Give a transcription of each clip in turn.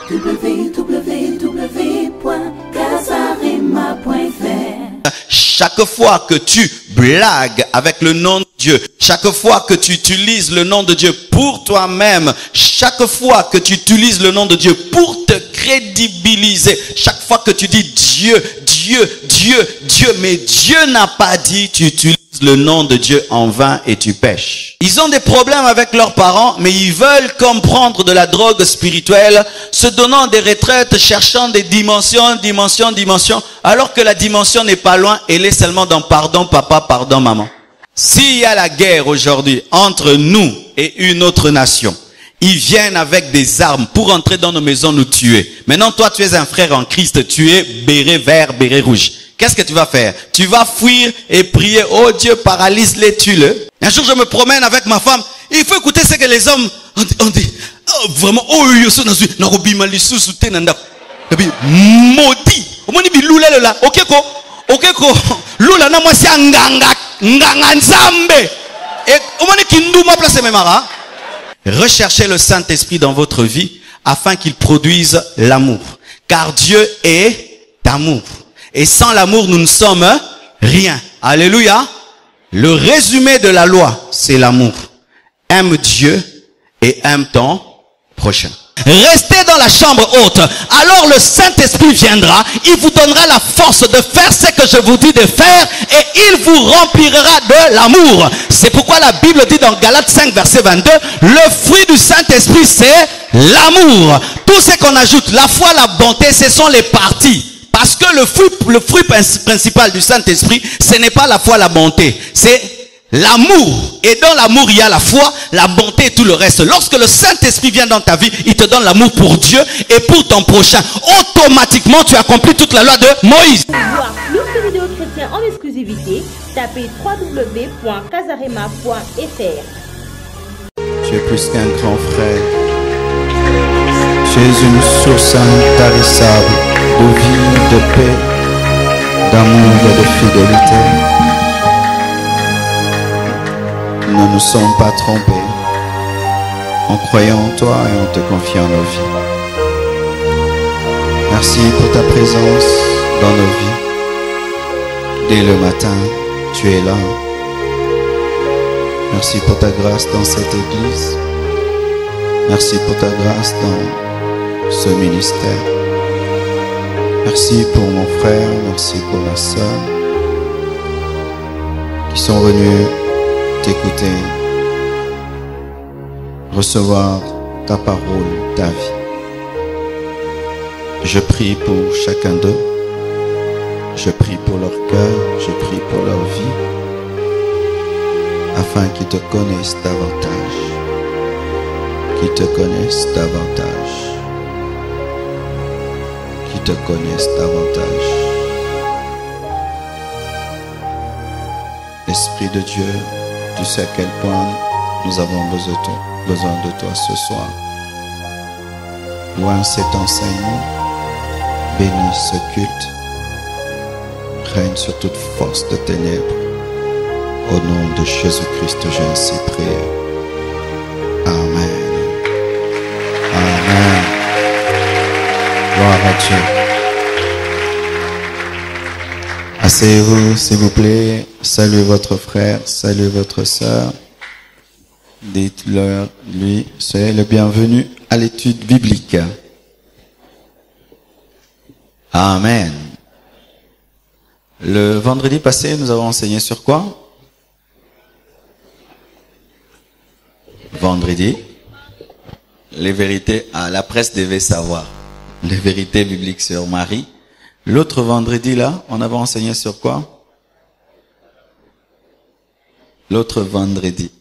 www.casarema.fr. Chaque fois que tu blagues avec le nom de Dieu, chaque fois que tu utilises le nom de Dieu pour toi-même, chaque fois que tu utilises le nom de Dieu pour te crédibiliser, chaque fois que tu dis Dieu, Dieu, Dieu, Dieu, mais Dieu n'a pas dit, tu utilises le nom de Dieu en vain et tu pèches. Ils ont des problèmes avec leurs parents, mais ils veulent comprendre de la drogue spirituelle, se donnant des retraites, cherchant des dimensions, alors que la dimension n'est pas loin, elle est seulement dans pardon papa, pardon maman. S'il y a la guerre aujourd'hui entre nous et une autre nation, ils viennent avec des armes pour entrer dans nos maisons nous tuer. Maintenant, toi, tu es un frère en Christ, tu es béret vert, béret rouge. Qu'est-ce que tu vas faire? Tu vas fuir et prier, oh Dieu, paralyse-les, tue-le. Un jour, je me promène avec ma femme. Il faut écouter ce que les hommes ont dit. Oh, vraiment, oh, maudit. Ok, lula na mwasi nganga nzambe. Recherchez le Saint-Esprit dans votre vie afin qu'il produise l'amour. Car Dieu est amour. Et sans l'amour, nous ne sommes rien. Alléluia. Le résumé de la loi, c'est l'amour. Aime Dieu et aime ton prochain. Restez dans la chambre haute. Alors le Saint-Esprit viendra. Il vous donnera la force de faire ce que je vous dis de faire. Et il vous remplira de l'amour. C'est pourquoi la Bible dit dans Galates 5, verset 22, le fruit du Saint-Esprit, c'est l'amour. Tout ce qu'on ajoute, la foi, la bonté, ce sont les parties. Parce que le fruit principal du Saint-Esprit, ce n'est pas la foi, la bonté. C'est l'amour. Et dans l'amour, il y a la foi, la bonté et tout le reste. Lorsque le Saint-Esprit vient dans ta vie, il te donne l'amour pour Dieu et pour ton prochain. Automatiquement, tu accomplis toute la loi de Moïse. Pour voir plus de vidéos chrétiennes en exclusivité, tapez www.casarema.fr. Tu es plus qu'un grand frère. Tu es une source intarissable de vie, de paix, d'amour et de fidélité. Nous ne nous sommes pas trompés en croyant en toi et en te confiant nos vies. Merci pour ta présence dans nos vies. Dès le matin, tu es là. Merci pour ta grâce dans cette église. Merci pour ta grâce dans ce ministère. Merci pour mon frère, merci pour ma soeur qui sont venus t'écouter, recevoir ta parole, ta vie. Je prie pour chacun d'eux. Je prie pour leur cœur, je prie pour leur vie, afin qu'ils te connaissent davantage. Qu'ils te connaissent davantage. Qu'ils te connaissent davantage. Esprit de Dieu, tu sais à quel point nous avons besoin de toi ce soir. Loin cet enseignement, bénis ce culte, règne sur toute force de ténèbres. Au nom de Jésus-Christ, j'ai ainsi prié. Amen. Amen. Gloire à Dieu. Asseyez-vous, s'il vous plaît. Saluez votre frère, saluez votre sœur. Dites-leur, lui, soyez le bienvenu à l'étude biblique. Amen. Le vendredi passé, nous avons enseigné sur quoi? Vendredi, les vérités, la presse devait savoir. Les vérités bibliques sur Marie. L'autre vendredi, là, on avait enseigné sur quoi? L'autre vendredi.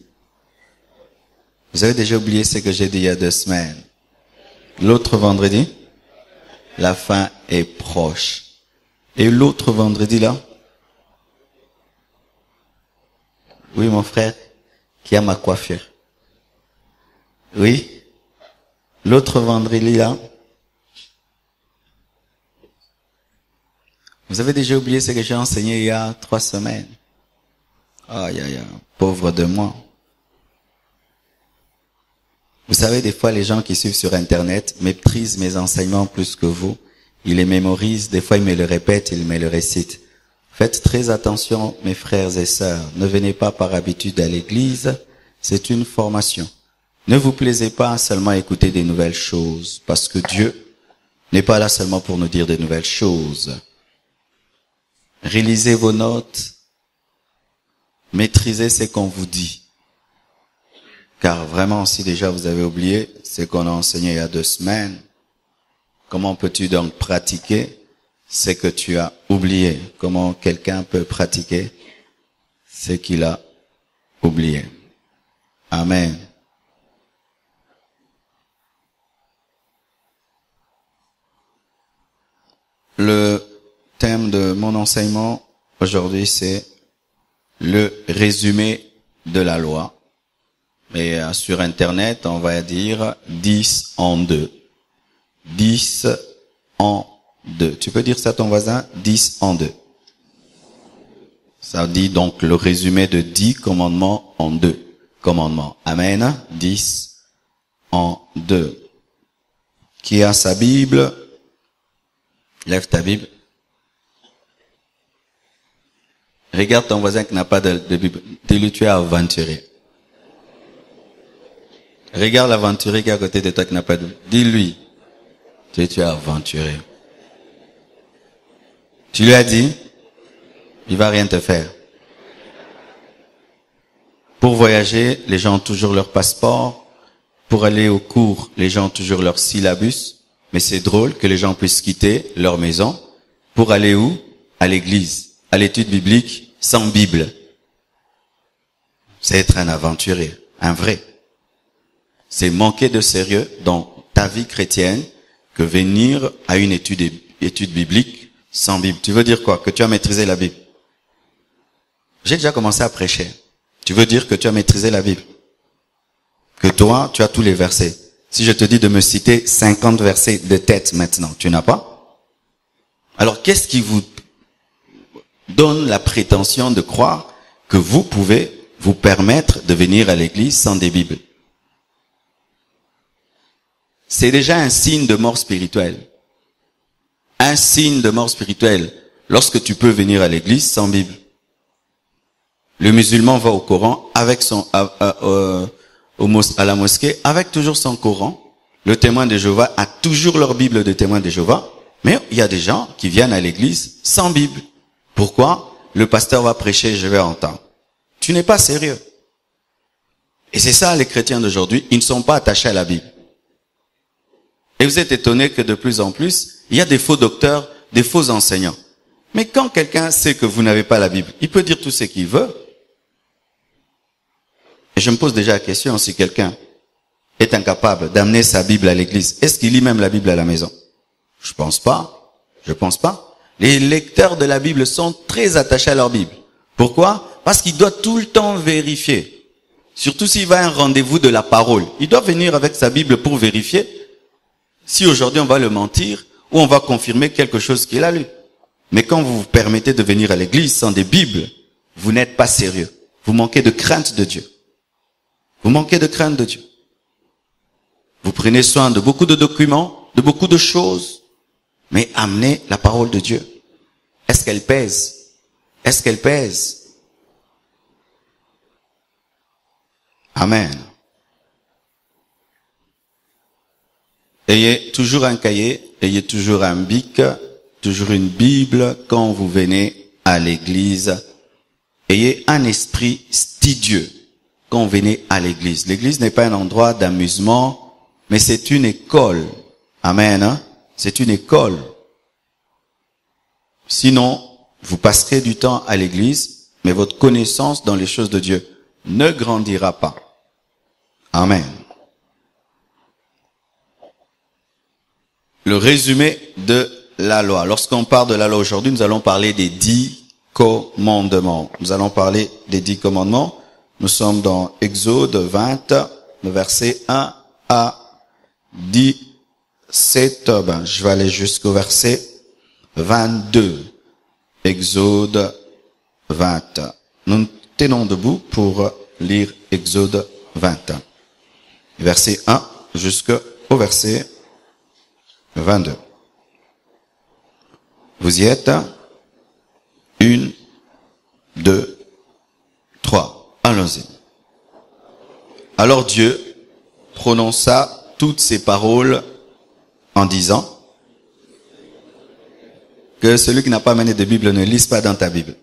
Vous avez déjà oublié ce que j'ai dit il y a 2 semaines. L'autre vendredi, la fin est proche. Et l'autre vendredi, là? Oui, mon frère, qui a ma coiffure. Oui. L'autre vendredi, là? Vous avez déjà oublié ce que j'ai enseigné il y a 3 semaines. Aïe, aïe, aïe, pauvre de moi. Vous savez, des fois, les gens qui suivent sur Internet méprisent mes enseignements plus que vous. Ils les mémorisent, des fois ils me le répètent, ils me le récitent. Faites très attention, mes frères et sœurs. Ne venez pas par habitude à l'église, c'est une formation. Ne vous plaisez pas à seulement écouter des nouvelles choses, parce que Dieu n'est pas là seulement pour nous dire des nouvelles choses. Rélisez vos notes, maîtrisez ce qu'on vous dit. Car vraiment, si déjà vous avez oublié ce qu'on a enseigné il y a 2 semaines, comment peux-tu donc pratiquer ce que tu as oublié? Comment quelqu'un peut pratiquer ce qu'il a oublié? Amen. Le thème de mon enseignement aujourd'hui, c'est le résumé de la loi. Et sur Internet, on va dire 10 en 2. 10 en 2. Tu peux dire ça à ton voisin? 10 en 2. Ça dit donc le résumé de 10 commandements en 2 commandements. Amen. 10 en 2. Qui a sa Bible? Lève ta Bible. Regarde ton voisin qui n'a pas de Bible. Dis-lui, tu es aventurier. Regarde l'aventurier qui est à côté de toi qui n'a pas de Bible. Dis-lui, tu es aventurier. Tu lui as dit, il va rien te faire. Pour voyager, les gens ont toujours leur passeport. Pour aller au cours, les gens ont toujours leur syllabus. Mais c'est drôle que les gens puissent quitter leur maison pour aller où? À l'église, à l'étude biblique, sans Bible. C'est être un aventurier, un vrai. C'est manquer de sérieux dans ta vie chrétienne que venir à une étude biblique sans Bible. Tu veux dire quoi? Que tu as maîtrisé la Bible? J'ai déjà commencé à prêcher. Tu veux dire que tu as maîtrisé la Bible? Que toi, tu as tous les versets. Si je te dis de me citer 50 versets de tête maintenant, tu n'as pas? Alors qu'est-ce qui vous donne la prétention de croire que vous pouvez vous permettre de venir à l'église sans des Bibles? C'est déjà un signe de mort spirituelle. Un signe de mort spirituelle lorsque tu peux venir à l'église sans Bible. Le musulman va au Coran avec à la mosquée avec toujours son Coran. Le témoin de Jéhovah a toujours leur Bible de témoin de Jéhovah. Mais il y a des gens qui viennent à l'église sans Bible. Pourquoi? Le pasteur va prêcher, je vais entendre. Tu n'es pas sérieux. Et c'est ça les chrétiens d'aujourd'hui, ils ne sont pas attachés à la Bible. Et vous êtes étonnés que de plus en plus, il y a des faux docteurs, des faux enseignants. Mais quand quelqu'un sait que vous n'avez pas la Bible, il peut dire tout ce qu'il veut. Et je me pose déjà la question, si quelqu'un est incapable d'amener sa Bible à l'église, est-ce qu'il lit même la Bible à la maison? Je pense pas. Je pense pas. Les lecteurs de la Bible sont très attachés à leur Bible. Pourquoi? Parce qu'ils doivent tout le temps vérifier. Surtout s'il va à un rendez-vous de la parole. Il doit venir avec sa Bible pour vérifier si aujourd'hui on va le mentir ou on va confirmer quelque chose qu'il a lu. Mais quand vous vous permettez de venir à l'église sans des Bibles, vous n'êtes pas sérieux. Vous manquez de crainte de Dieu. Vous manquez de crainte de Dieu. Vous prenez soin de beaucoup de documents, de beaucoup de choses, mais amenez la parole de Dieu. Est-ce qu'elle pèse? Est-ce qu'elle pèse? Amen. Ayez toujours un cahier, ayez toujours un bic, toujours une Bible quand vous venez à l'église. Ayez un esprit studieux quand vous venez à l'église. L'église n'est pas un endroit d'amusement, mais c'est une école. Amen. Hein? C'est une école. Sinon, vous passerez du temps à l'église, mais votre connaissance dans les choses de Dieu ne grandira pas. Amen. Le résumé de la loi. Lorsqu'on parle de la loi aujourd'hui, nous allons parler des 10 commandements. Nous allons parler des 10 commandements. Nous sommes dans Exode 20, le verset 1 à 17. Je vais aller jusqu'au verset 22. Exode 20. Nous tenons debout pour lire Exode 20. verset 1 jusqu'au verset 22. Vous y êtes? 1, 2, 3. Allons-y. Alors Dieu prononça toutes ces paroles en disant que celui qui n'a pas mené de Bible ne lise pas dans ta Bible.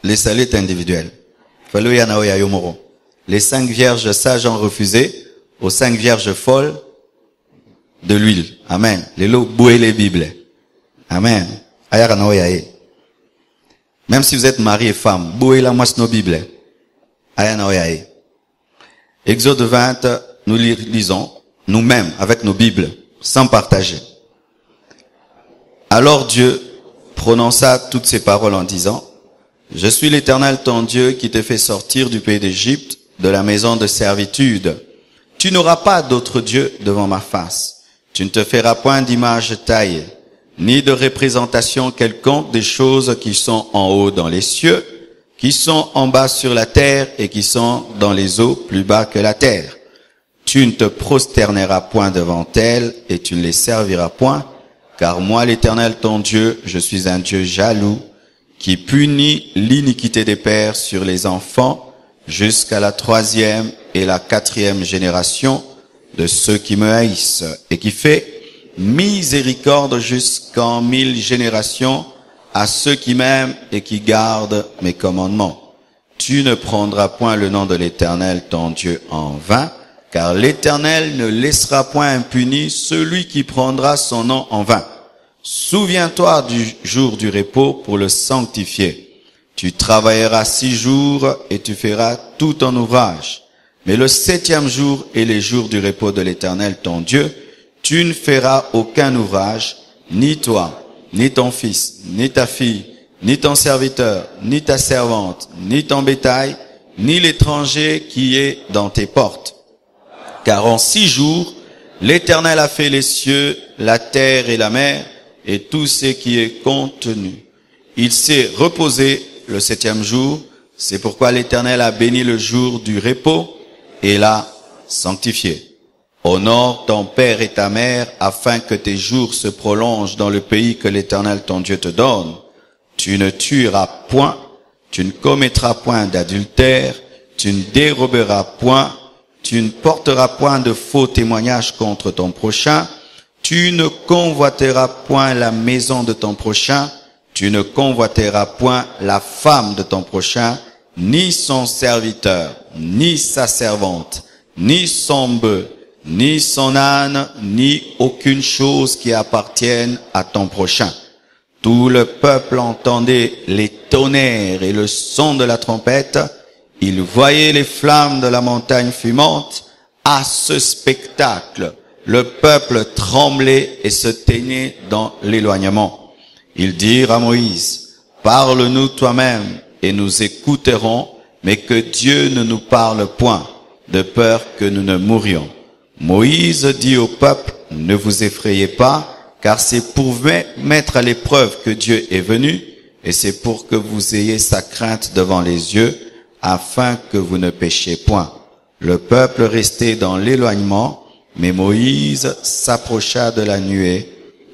Le salut est individuel. Les 5 vierges sages ont refusé aux 5 vierges folles de l'huile. Amen. Les lots bouez les Bibles. Amen. Même si vous êtes mari et femme, bouez la moisse nos Bibles. Exode 20, nous lisons nous-mêmes avec nos Bibles, sans partager. Alors Dieu prononça toutes ces paroles en disant, « Je suis l'Éternel ton Dieu qui te fait sortir du pays d'Égypte, de la maison de servitude. Tu n'auras pas d'autre Dieu devant ma face. Tu ne te feras point d'image taillée, ni de représentation quelconque des choses qui sont en haut dans les cieux, qui sont en bas sur la terre et qui sont dans les eaux plus bas que la terre. Tu ne te prosterneras point devant elles et tu ne les serviras point, car moi l'Éternel ton Dieu, je suis un Dieu jaloux, qui punit l'iniquité des pères sur les enfants jusqu'à la 3e et la 4e génération de ceux qui me haïssent, et qui fait miséricorde jusqu'en 1000 générations à ceux qui m'aiment et qui gardent mes commandements. Tu ne prendras point le nom de l'Éternel ton Dieu en vain, car l'Éternel ne laissera point impuni celui qui prendra son nom en vain. Souviens-toi du jour du repos pour le sanctifier. Tu travailleras 6 jours et tu feras tout ton ouvrage. Mais le 7e jour est les jours du repos de l'Éternel ton Dieu. Tu ne feras aucun ouvrage, ni toi, ni ton fils, ni ta fille, ni ton serviteur, ni ta servante, ni ton bétail, ni l'étranger qui est dans tes portes. Car en 6 jours, l'Éternel a fait les cieux, la terre et la mer, et tout ce qui est contenu. Il s'est reposé le 7e jour, c'est pourquoi l'Éternel a béni le jour du repos et l'a sanctifié. Honore ton père et ta mère, afin que tes jours se prolongent dans le pays que l'Éternel ton Dieu te donne. Tu ne tueras point, tu ne commettras point d'adultère, tu ne déroberas point, tu ne porteras point de faux témoignages contre ton prochain, tu ne convoiteras point la maison de ton prochain, tu ne convoiteras point la femme de ton prochain, ni son serviteur, ni sa servante, ni son bœuf, ni son âne, ni aucune chose qui appartienne à ton prochain. Tout le peuple entendait les tonnerres et le son de la trompette. Il voyait les flammes de la montagne fumante. À ce spectacle, le peuple tremblait et se tenait dans l'éloignement. Ils dirent à Moïse, « Parle-nous toi-même et nous écouterons, mais que Dieu ne nous parle point, de peur que nous ne mourions. » Moïse dit au peuple, « Ne vous effrayez pas, car c'est pour mettre à l'épreuve que Dieu est venu, et c'est pour que vous ayez sa crainte devant les yeux, afin que vous ne péchiez point. » Le peuple restait dans l'éloignement, mais Moïse s'approcha de la nuée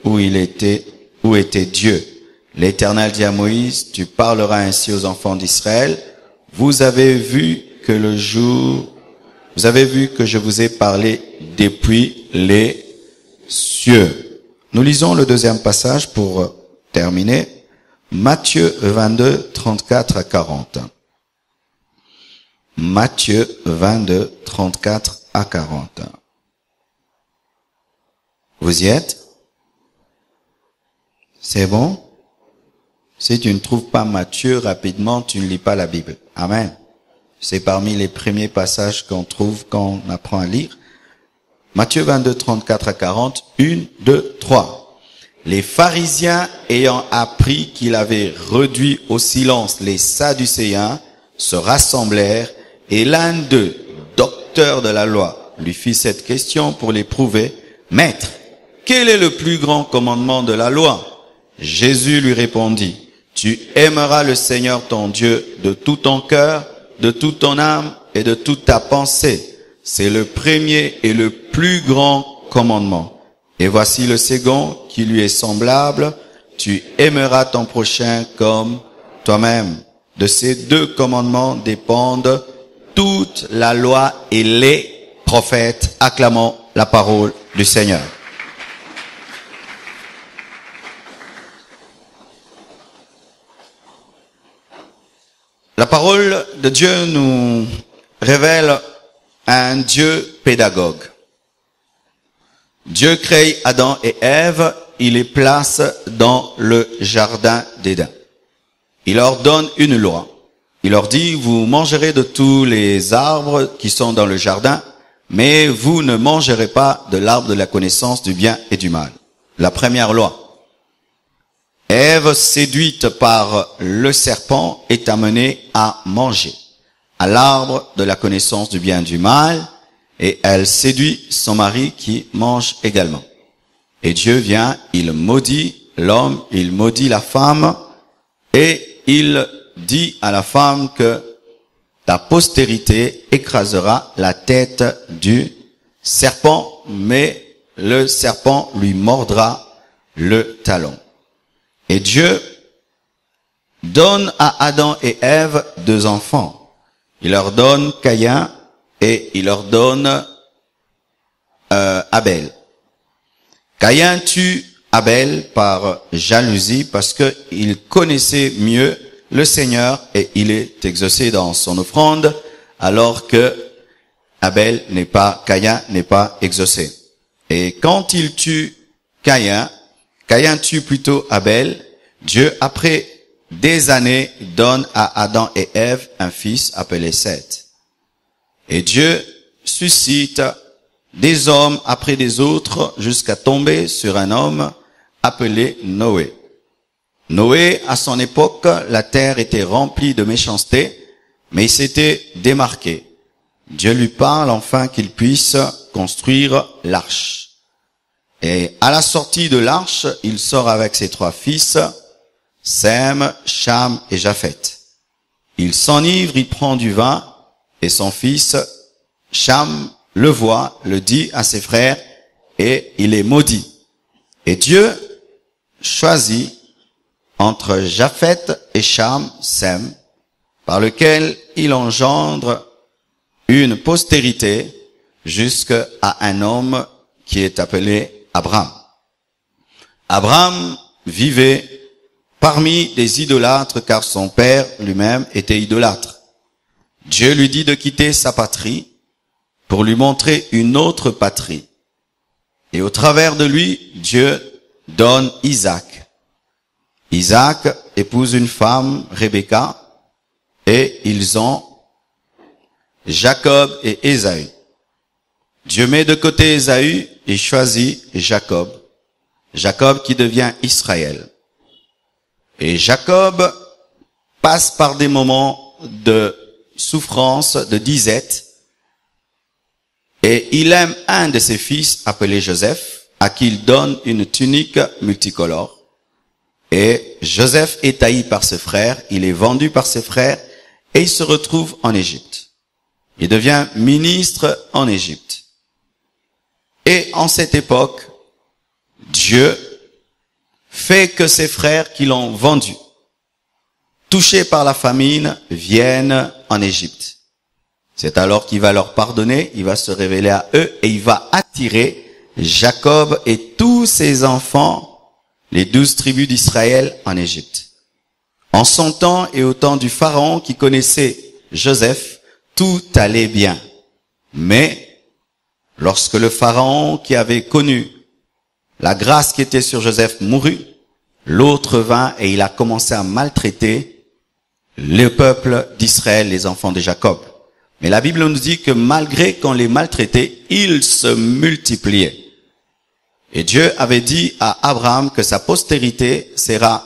où était Dieu. L'Éternel dit à Moïse, « Tu parleras ainsi aux enfants d'Israël. Vous avez vu que je vous ai parlé depuis les cieux. » Nous lisons le 2e passage pour terminer. Matthieu 22, 34 à 40. Matthieu 22, 34 à 40. Vous y êtes? C'est bon? Si tu ne trouves pas Matthieu rapidement, tu ne lis pas la Bible. Amen. C'est parmi les premiers passages qu'on trouve quand on apprend à lire. Matthieu 22, 34 à 40. 1, 2, 3. Les pharisiens ayant appris qu'il avait réduit au silence les Sadducéens se rassemblèrent et l'un d'eux, docteur de la loi, lui fit cette question pour l'éprouver. « Maître, quel est le plus grand commandement de la loi ?» Jésus lui répondit, « Tu aimeras le Seigneur ton Dieu de tout ton cœur, de toute ton âme et de toute ta pensée. C'est le premier et le plus grand commandement. Et voici le second qui lui est semblable. Tu aimeras ton prochain comme toi-même. De ces deux commandements dépendent toute la loi et les prophètes. Acclamons la parole du Seigneur. La parole de Dieu nous révèle un Dieu pédagogue. Dieu crée Adam et Ève, il les place dans le jardin d'Éden. Il leur donne une loi. Il leur dit, vous mangerez de tous les arbres qui sont dans le jardin, mais vous ne mangerez pas de l'arbre de la connaissance du bien et du mal. La première loi. Ève, séduite par le serpent, est amenée à manger à l'arbre de la connaissance du bien et du mal, et elle séduit son mari qui mange également. Et Dieu vient, il maudit l'homme, il maudit la femme, et il dit à la femme que ta postérité écrasera la tête du serpent, mais le serpent lui mordra le talon. Et Dieu donne à Adam et Ève deux enfants. Il leur donne Caïn et il leur donne Abel. Caïn tue Abel par jalousie parce que il connaissait mieux le Seigneur et il est exaucé dans son offrande, alors que Caïn n'est pas exaucé. Et quand il tue Caïn tue plutôt Abel. Dieu, après des années, donne à Adam et Ève un fils appelé Seth. Et Dieu suscite des hommes après des autres jusqu'à tomber sur un homme appelé Noé. Noé, à son époque, la terre était remplie de méchanceté, mais il s'était démarqué. Dieu lui parle enfin qu'il puisse construire l'arche. Et à la sortie de l'arche, il sort avec ses trois fils, Sem, Cham et Japheth. Il s'enivre, il prend du vin, et son fils, Cham, le voit, le dit à ses frères, et il est maudit. Et Dieu choisit entre Japheth et Cham, Sem, par lequel il engendre une postérité jusqu'à un homme qui est appelé Abraham. Abraham vivait parmi des idolâtres car son père lui-même était idolâtre. Dieu lui dit de quitter sa patrie pour lui montrer une autre patrie. Et au travers de lui, Dieu donne Isaac. Isaac épouse une femme, Rebecca, et ils ont Jacob et Ésaü. Dieu met de côté Ésaü et choisit Jacob. Jacob qui devient Israël. Et Jacob passe par des moments de souffrance, de disette. Et il aime un de ses fils appelé Joseph, à qui il donne une tunique multicolore. Et Joseph est haï par ses frères, il est vendu par ses frères, et il se retrouve en Égypte. Il devient ministre en Égypte. Et en cette époque, Dieu fait que ses frères qui l'ont vendu, touchés par la famine, viennent en Égypte. C'est alors qu'il va leur pardonner, il va se révéler à eux et il va attirer Jacob et tous ses enfants, les 12 tribus d'Israël en Égypte. En son temps et au temps du pharaon qui connaissait Joseph, tout allait bien. Mais lorsque le pharaon qui avait connu la grâce qui était sur Joseph mourut, l'autre vint et il a commencé à maltraiter le peuple d'Israël, les enfants de Jacob. Mais la Bible nous dit que malgré qu'on les maltraitait, ils se multipliaient. Et Dieu avait dit à Abraham que sa postérité sera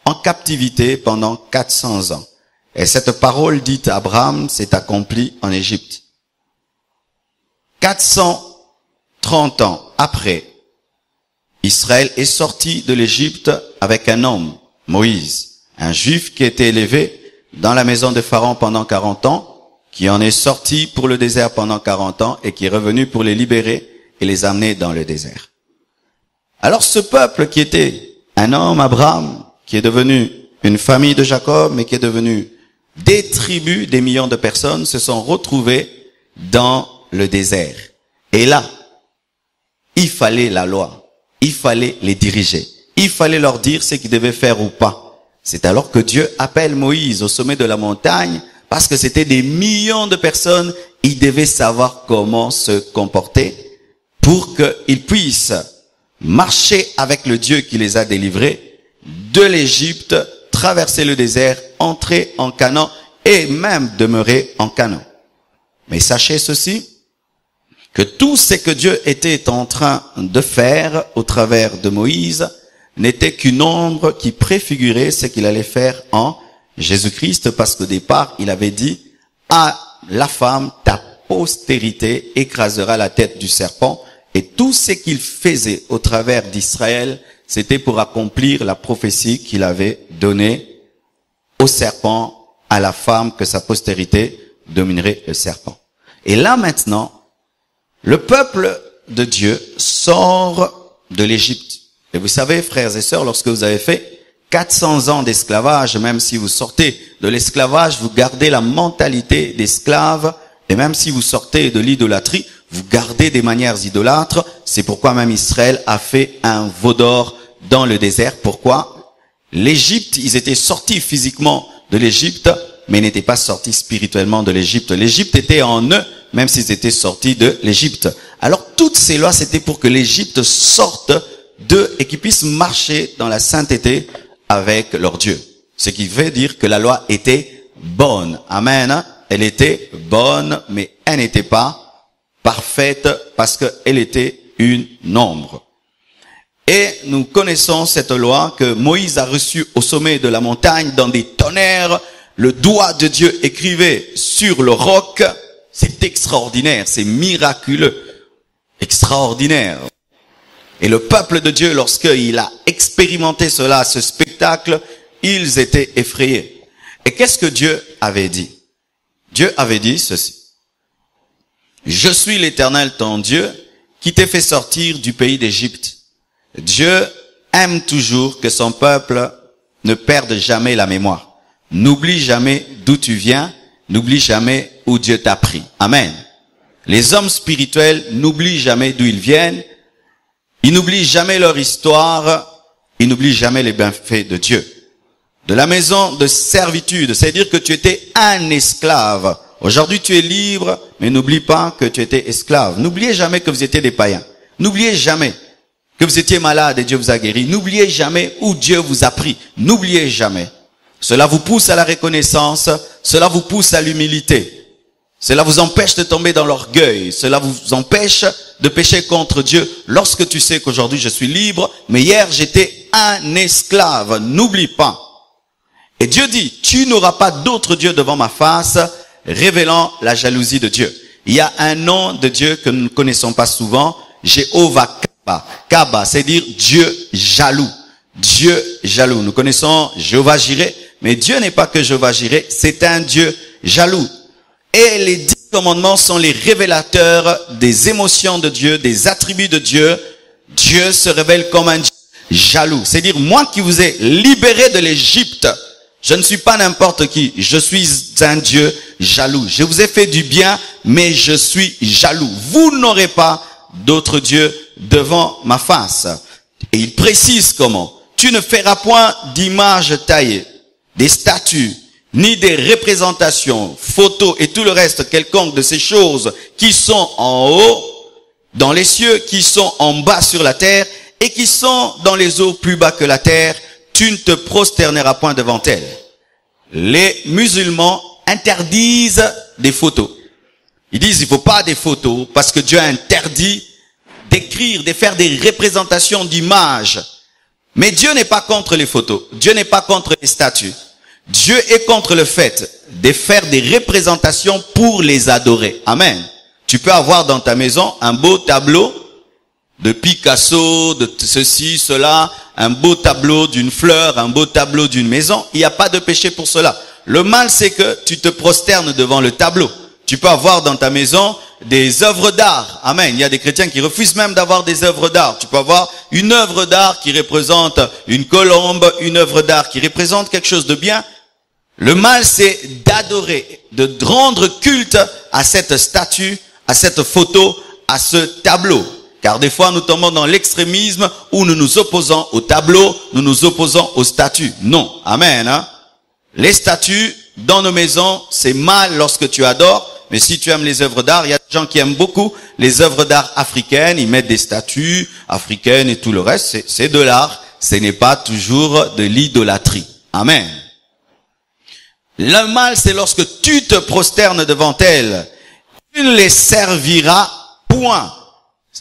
en captivité pendant 400 ans. Et cette parole dite à Abraham s'est accomplie en Égypte. 430 ans après, Israël est sorti de l'Égypte avec un homme, Moïse, un juif qui était élevé dans la maison de Pharaon pendant 40 ans, qui en est sorti pour le désert pendant 40 ans et qui est revenu pour les libérer et les amener dans le désert. Alors ce peuple qui était un homme, Abraham, qui est devenu une famille de Jacob, mais qui est devenu des tribus, des millions de personnes, se sont retrouvés dans le désert. Et là, il fallait la loi, il fallait les diriger, il fallait leur dire ce qu'ils devaient faire ou pas. C'est alors que Dieu appelle Moïse au sommet de la montagne, parce que c'était des millions de personnes, il devait savoir comment se comporter pour qu'ils puissent marcher avec le Dieu qui les a délivrés de l'Égypte, traverser le désert, entrer en Canaan et même demeurer en Canaan. Mais sachez ceci, que tout ce que Dieu était en train de faire au travers de Moïse n'était qu'une ombre qui préfigurait ce qu'il allait faire en Jésus-Christ, parce qu'au départ, il avait dit à la femme, ta postérité écrasera la tête du serpent. Et tout ce qu'il faisait au travers d'Israël, c'était pour accomplir la prophétie qu'il avait donnée au serpent, à la femme, que sa postérité dominerait le serpent. Et là maintenant, le peuple de Dieu sort de l'Égypte. Et vous savez, frères et sœurs, lorsque vous avez fait 400 ans d'esclavage, même si vous sortez de l'esclavage, vous gardez la mentalité d'esclave. Et même si vous sortez de l'idolâtrie, vous gardez des manières idolâtres. C'est pourquoi même Israël a fait un veau d'or dans le désert. Pourquoi? L'Égypte, ils étaient sortis physiquement de l'Égypte, mais n'étaient pas sortis spirituellement de l'Égypte. L'Égypte était en eux, même s'ils étaient sortis de l'Égypte. Alors toutes ces lois, c'était pour que l'Égypte sorte d'eux et qu'ils puissent marcher dans la sainteté avec leur Dieu. Ce qui veut dire que la loi était bonne. Amen. Elle était bonne, mais elle n'était pas parfaite parce qu'elle était une ombre. Et nous connaissons cette loi que Moïse a reçue au sommet de la montagne dans des tonnerres. Le doigt de Dieu écrivait sur le roc. C'est extraordinaire, c'est miraculeux, extraordinaire. Et le peuple de Dieu, lorsqu'il a expérimenté cela, ce spectacle, ils étaient effrayés. Et qu'est-ce que Dieu avait dit? Dieu avait dit ceci. Je suis l'Éternel ton Dieu qui t'ai fait sortir du pays d'Égypte. Dieu aime toujours que son peuple ne perde jamais la mémoire. N'oublie jamais d'où tu viens, n'oublie jamais où Dieu t'a pris. Amen. Les hommes spirituels n'oublient jamais d'où ils viennent, ils n'oublient jamais leur histoire, ils n'oublient jamais les bienfaits de Dieu. De la maison de servitude, c'est-à-dire que tu étais un esclave. Aujourd'hui, tu es libre, mais n'oublie pas que tu étais esclave. N'oubliez jamais que vous étiez des païens. N'oubliez jamais que vous étiez malade et Dieu vous a guéri. N'oubliez jamais où Dieu vous a pris. N'oubliez jamais. Cela vous pousse à la reconnaissance. Cela vous pousse à l'humilité. Cela vous empêche de tomber dans l'orgueil. Cela vous empêche de pécher contre Dieu lorsque tu sais qu'aujourd'hui je suis libre, mais hier j'étais un esclave. N'oublie pas. Et Dieu dit, tu n'auras pas d'autre Dieu devant ma face, révélant la jalousie de Dieu. Il y a un nom de Dieu que nous ne connaissons pas souvent, Jéhovah Kaba. Kaba, c'est dire Dieu jaloux. Dieu jaloux. Nous connaissons Jéhovah Jireh, mais Dieu n'est pas que Jéhovah Jireh, c'est un Dieu jaloux. Et les 10 commandements sont les révélateurs des émotions de Dieu, des attributs de Dieu. Dieu se révèle comme un Dieu jaloux. C'est dire, moi qui vous ai libéré de l'Égypte, je ne suis pas n'importe qui. Je suis un Dieu jaloux. Je vous ai fait du bien, mais je suis jaloux. Vous n'aurez pas d'autre Dieu devant ma face. Et il précise comment. Tu ne feras point d'image taillée, des statues, ni des représentations, photos et tout le reste quelconque de ces choses qui sont en haut, dans les cieux, qui sont en bas sur la terre, et qui sont dans les eaux plus bas que la terre. Tu ne te prosterneras point devant elles. Les musulmans interdisent des photos. Ils disent il faut pas des photos parce que Dieu a interdit d'écrire, de faire des représentations d'images. Mais Dieu n'est pas contre les photos. Dieu n'est pas contre les statues. Dieu est contre le fait de faire des représentations pour les adorer. Amen. Tu peux avoir dans ta maison un beau tableau de Picasso, de ceci, cela, un beau tableau d'une fleur, un beau tableau d'une maison. Il n'y a pas de péché pour cela. Le mal, c'est que tu te prosternes devant le tableau. Tu peux avoir dans ta maison des œuvres d'art. Amen. Il y a des chrétiens qui refusent même d'avoir des œuvres d'art. Tu peux avoir une œuvre d'art qui représente une colombe, une œuvre d'art qui représente quelque chose de bien. Le mal, c'est d'adorer, de rendre culte à cette statue, à cette photo, à ce tableau. Car des fois, nous tombons dans l'extrémisme où nous nous opposons au tableau, nous nous opposons aux statues. Non. Amen. Hein? Les statues dans nos maisons, c'est mal lorsque tu adores. Mais si tu aimes les œuvres d'art, il y a des gens qui aiment beaucoup les œuvres d'art africaines. Ils mettent des statues africaines et tout le reste. C'est de l'art. Ce n'est pas toujours de l'idolâtrie. Amen. Le mal, c'est lorsque tu te prosternes devant elles. Tu ne les serviras point.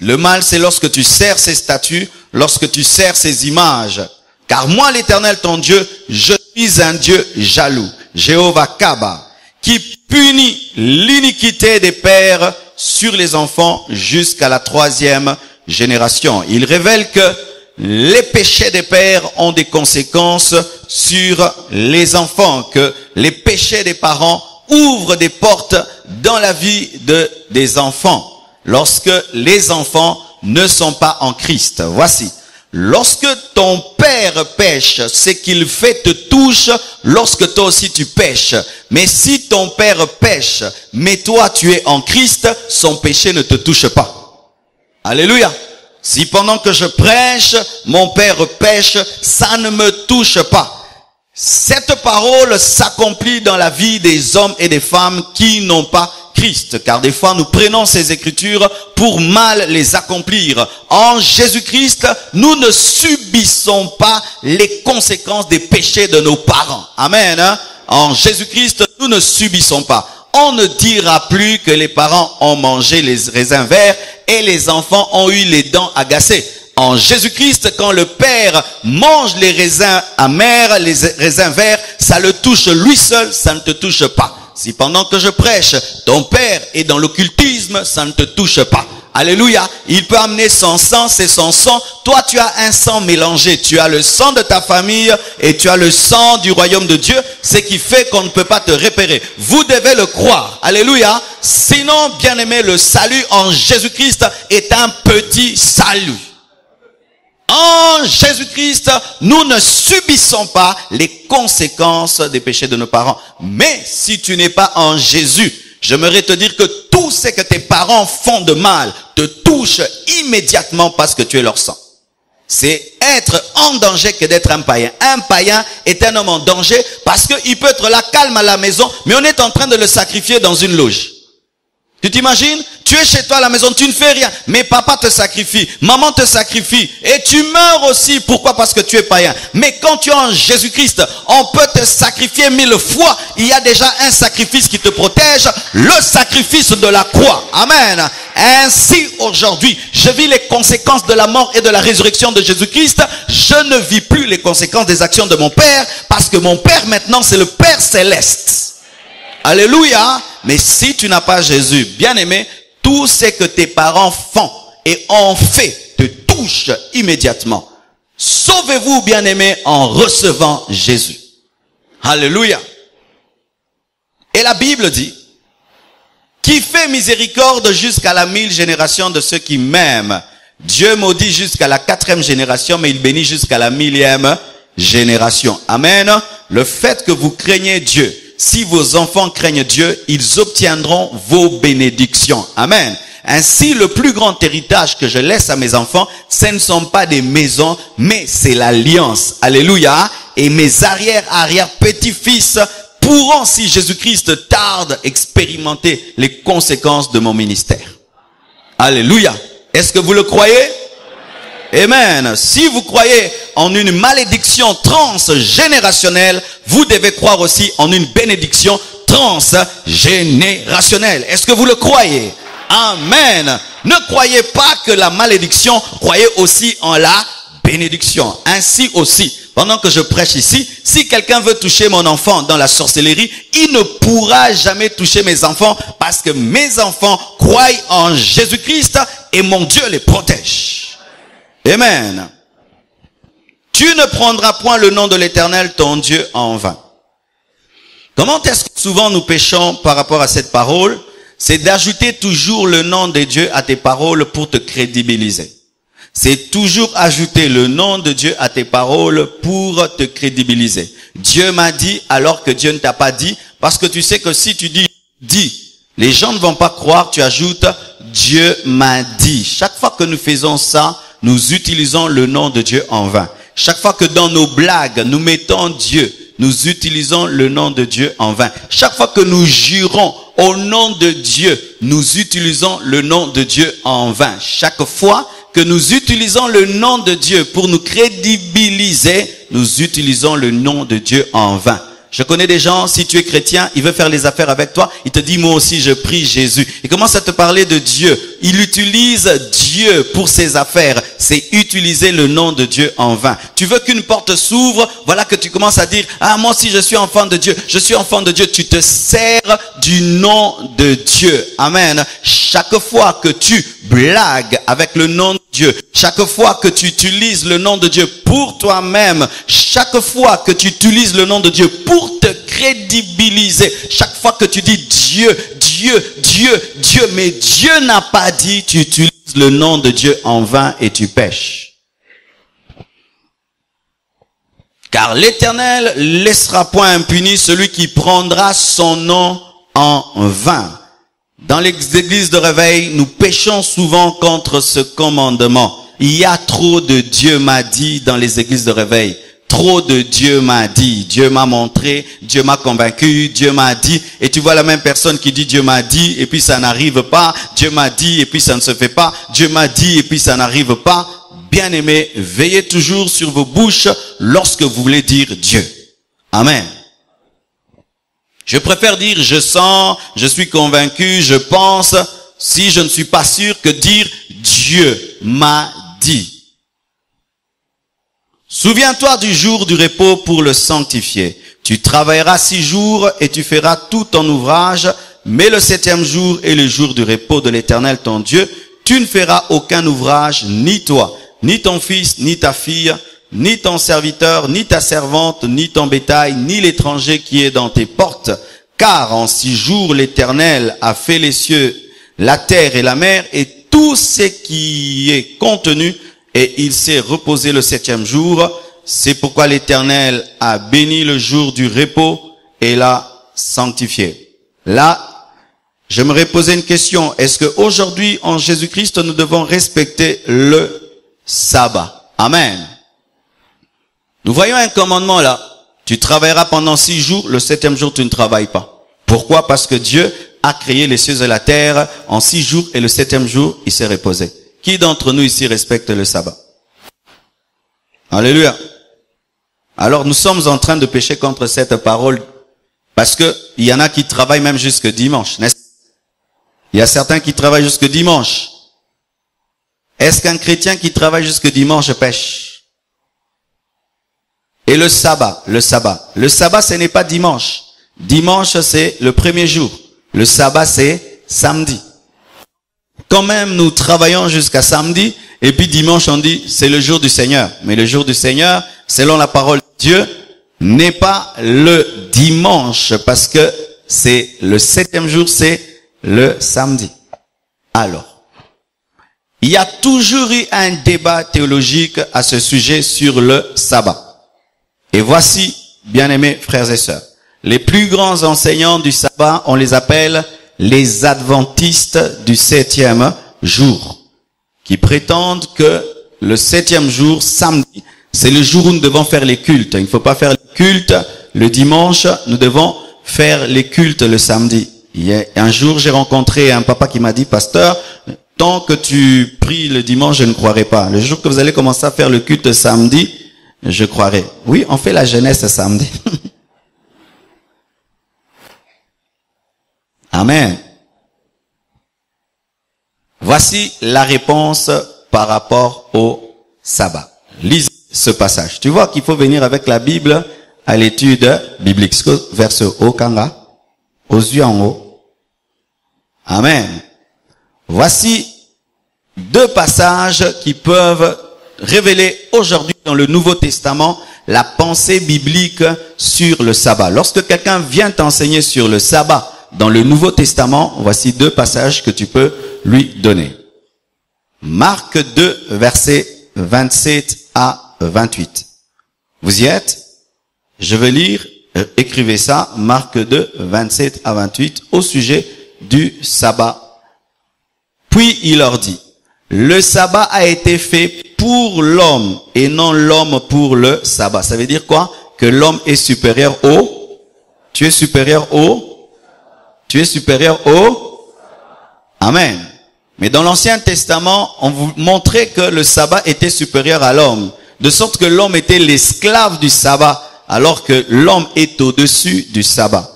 Le mal, c'est lorsque tu sers ces statues, lorsque tu sers ces images. Car moi, l'Éternel, ton Dieu, je suis un Dieu jaloux. Jéhovah Kaba, qui punit l'iniquité des pères sur les enfants jusqu'à la 3e génération. Il révèle que les péchés des pères ont des conséquences sur les enfants, que les péchés des parents ouvrent des portes dans la vie des enfants, lorsque les enfants ne sont pas en Christ. Voici. Lorsque ton père pêche, ce qu'il fait te touche lorsque toi aussi tu pêches. Mais si ton père pêche, mais toi tu es en Christ, son péché ne te touche pas. Alléluia. Si pendant que je prêche, mon père pêche, ça ne me touche pas. Cette parole s'accomplit dans la vie des hommes et des femmes qui n'ont pas Christ, car des fois nous prenons ces écritures pour mal les accomplir. En Jésus-Christ, nous ne subissons pas les conséquences des péchés de nos parents. Amen. Hein? En Jésus-Christ, nous ne subissons pas. On ne dira plus que les parents ont mangé les raisins verts et les enfants ont eu les dents agacées. En Jésus-Christ, quand le Père mange les raisins amers, les raisins verts, ça le touche lui seul, ça ne te touche pas. Si pendant que je prêche, ton père est dans l'occultisme, ça ne te touche pas. Alléluia. Il peut amener son sang, c'est son sang. Toi, tu as un sang mélangé. Tu as le sang de ta famille et tu as le sang du royaume de Dieu. Ce qui fait qu'on ne peut pas te repérer. Vous devez le croire. Alléluia. Sinon, bien aimé, le salut en Jésus-Christ est un petit salut. En Jésus-Christ, nous ne subissons pas les conséquences des péchés de nos parents. Mais si tu n'es pas en Jésus, j'aimerais te dire que tout ce que tes parents font de mal te touche immédiatement parce que tu es leur sang. C'est être en danger que d'être un païen. Un païen est un homme en danger parce qu'il peut être là calme à la maison, mais on est en train de le sacrifier dans une loge. Tu t'imagines? Tu es chez toi à la maison, tu ne fais rien, mais papa te sacrifie, maman te sacrifie, et tu meurs aussi. Pourquoi? Parce que tu es païen. Mais quand tu es en Jésus-Christ, on peut te sacrifier 1000 fois. Il y a déjà un sacrifice qui te protège, le sacrifice de la croix. Amen. Ainsi, aujourd'hui, je vis les conséquences de la mort et de la résurrection de Jésus-Christ. Je ne vis plus les conséquences des actions de mon Père, parce que mon Père maintenant, c'est le Père céleste. Alléluia. Mais si tu n'as pas Jésus, bien aimé, tout ce que tes parents font et ont fait te touche immédiatement. Sauvez-vous, bien aimé, en recevant Jésus. Alléluia. Et la Bible dit, qui fait miséricorde jusqu'à la 1000 génération de ceux qui m'aiment. Dieu maudit jusqu'à la 4e génération, mais il bénit jusqu'à la 1000e génération. Amen. Le fait que vous craignez Dieu, si vos enfants craignent Dieu, ils obtiendront vos bénédictions. Amen. Ainsi, le plus grand héritage que je laisse à mes enfants, ce ne sont pas des maisons, mais c'est l'alliance. Alléluia. Et mes arrière-petits-fils pourront, si Jésus-Christ tarde, expérimenter les conséquences de mon ministère. Alléluia. Est-ce que vous le croyez? Amen. Si vous croyez en une malédiction transgénérationnelle, vous devez croire aussi en une bénédiction transgénérationnelle. Est-ce que vous le croyez? Amen. Ne croyez pas que la malédiction, croyez aussi en la bénédiction. Ainsi aussi, pendant que je prêche ici, si quelqu'un veut toucher mon enfant dans la sorcellerie, il ne pourra jamais toucher mes enfants parce que mes enfants croient en Jésus-Christ et mon Dieu les protège. Amen. Tu ne prendras point le nom de l'Éternel, ton Dieu, en vain. Comment est-ce que souvent nous péchons par rapport à cette parole? c'est d'ajouter toujours le nom de Dieu à tes paroles pour te crédibiliser. C'est toujours ajouter le nom de Dieu à tes paroles pour te crédibiliser. Dieu m'a dit alors que Dieu ne t'a pas dit, parce que tu sais que si tu dis, les gens ne vont pas croire, tu ajoutes Dieu m'a dit. Chaque fois que nous faisons ça, nous utilisons le nom de Dieu en vain. Chaque fois que dans nos blagues, nous mettons Dieu, nous utilisons le nom de Dieu en vain. Chaque fois que nous jurons au nom de Dieu, nous utilisons le nom de Dieu en vain. Chaque fois que nous utilisons le nom de Dieu pour nous crédibiliser, nous utilisons le nom de Dieu en vain. Je connais des gens, si tu es chrétien, il veut faire les affaires avec toi, il te dit, moi aussi je prie Jésus. Il commence à te parler de Dieu. Il utilise Dieu pour ses affaires. C'est utiliser le nom de Dieu en vain. Tu veux qu'une porte s'ouvre, voilà que tu commences à dire, ah, moi aussi je suis enfant de Dieu, je suis enfant de Dieu. Tu te sers du nom de Dieu. Amen. Chaque fois que tu blagues avec le nom de Dieu, chaque fois que tu utilises le nom de Dieu pour toi-même, chaque fois que tu utilises le nom de Dieu pour te crédibiliser, chaque fois que tu dis Dieu, Dieu, Dieu, Dieu, mais Dieu n'a pas dit, tu utilises le nom de Dieu en vain et tu pèches. Car l'Éternel laissera point impuni celui qui prendra son nom en vain. Dans les églises de réveil, nous péchons souvent contre ce commandement. Il y a trop de Dieu m'a dit dans les églises de réveil. Trop de Dieu m'a dit. Dieu m'a montré, Dieu m'a convaincu, Dieu m'a dit. Et tu vois la même personne qui dit Dieu m'a dit et puis ça n'arrive pas. Dieu m'a dit et puis ça ne se fait pas. Dieu m'a dit et puis ça n'arrive pas. Bien-aimés, veillez toujours sur vos bouches lorsque vous voulez dire Dieu. Amen. Je préfère dire je sens, je suis convaincu, je pense, si je ne suis pas sûr, que dire Dieu m'a dit. Souviens-toi du jour du repos pour le sanctifier. Tu travailleras 6 jours et tu feras tout ton ouvrage, mais le 7e jour est le jour du repos de l'Éternel ton Dieu. Tu ne feras aucun ouvrage, ni toi, ni ton fils, ni ta fille, ni ton serviteur, ni ta servante, ni ton bétail, ni l'étranger qui est dans tes portes. Car en 6 jours l'Éternel a fait les cieux, la terre et la mer et tout ce qui est contenu, et il s'est reposé le 7e jour. C'est pourquoi l'Éternel a béni le jour du repos et l'a sanctifié. Là, j'aimerais poser une question. Est-ce qu'aujourd'hui, en Jésus-Christ, nous devons respecter le sabbat? Amen. Nous voyons un commandement là. Tu travailleras pendant 6 jours, le 7e jour tu ne travailles pas. Pourquoi? Parce que Dieu a créé les cieux et la terre en 6 jours et le 7e jour il s'est reposé. Qui d'entre nous ici respecte le sabbat? Alléluia. Alors nous sommes en train de pécher contre cette parole parce que il y en a qui travaillent même jusque dimanche, n'est-ce pas? Il y a certains qui travaillent jusque dimanche. Est-ce qu'un chrétien qui travaille jusque dimanche pêche? Et le sabbat, le sabbat ce n'est pas dimanche. Dimanche c'est le premier jour. Le sabbat c'est samedi. Quand même nous travaillons jusqu'à samedi et puis dimanche on dit c'est le jour du Seigneur. Mais le jour du Seigneur, selon la parole de Dieu, n'est pas le dimanche parce que c'est le 7e jour, c'est le samedi. Alors, il y a toujours eu un débat théologique à ce sujet sur le sabbat. Et voici, bien-aimés frères et sœurs, les plus grands enseignants du sabbat, on les appelle les adventistes du 7e jour, qui prétendent que le 7e jour, samedi, c'est le jour où nous devons faire les cultes. Il ne faut pas faire les cultes le dimanche, nous devons faire les cultes le samedi. Un jour, j'ai rencontré un papa qui m'a dit, pasteur, tant que tu pries le dimanche, je ne croirai pas. Le jour que vous allez commencer à faire le culte samedi, je croirai. Oui, on fait la jeunesse samedi. Amen. Voici la réponse par rapport au sabbat. Lisez ce passage. Tu vois qu'il faut venir avec la Bible à l'étude biblique. Verset haut, Kanga. Aux yeux en haut. Amen. Voici 2 passages qui peuvent révéler aujourd'hui dans le Nouveau Testament la pensée biblique sur le sabbat. Lorsque quelqu'un vient t'enseigner sur le sabbat, dans le Nouveau Testament, voici 2 passages que tu peux lui donner. Marc 2, versets 27 à 28. Vous y êtes? Je vais lire, écrivez ça, Marc 2, 27 à 28, au sujet du sabbat. Puis il leur dit, le sabbat a été fait pour l'homme et non l'homme pour le sabbat. Ça veut dire quoi? Que l'homme est supérieur au... Tu es supérieur au... Tu es supérieur au... Amen. Mais dans l'Ancien Testament, on vous montrait que le sabbat était supérieur à l'homme. De sorte que l'homme était l'esclave du sabbat, alors que l'homme est au-dessus du sabbat.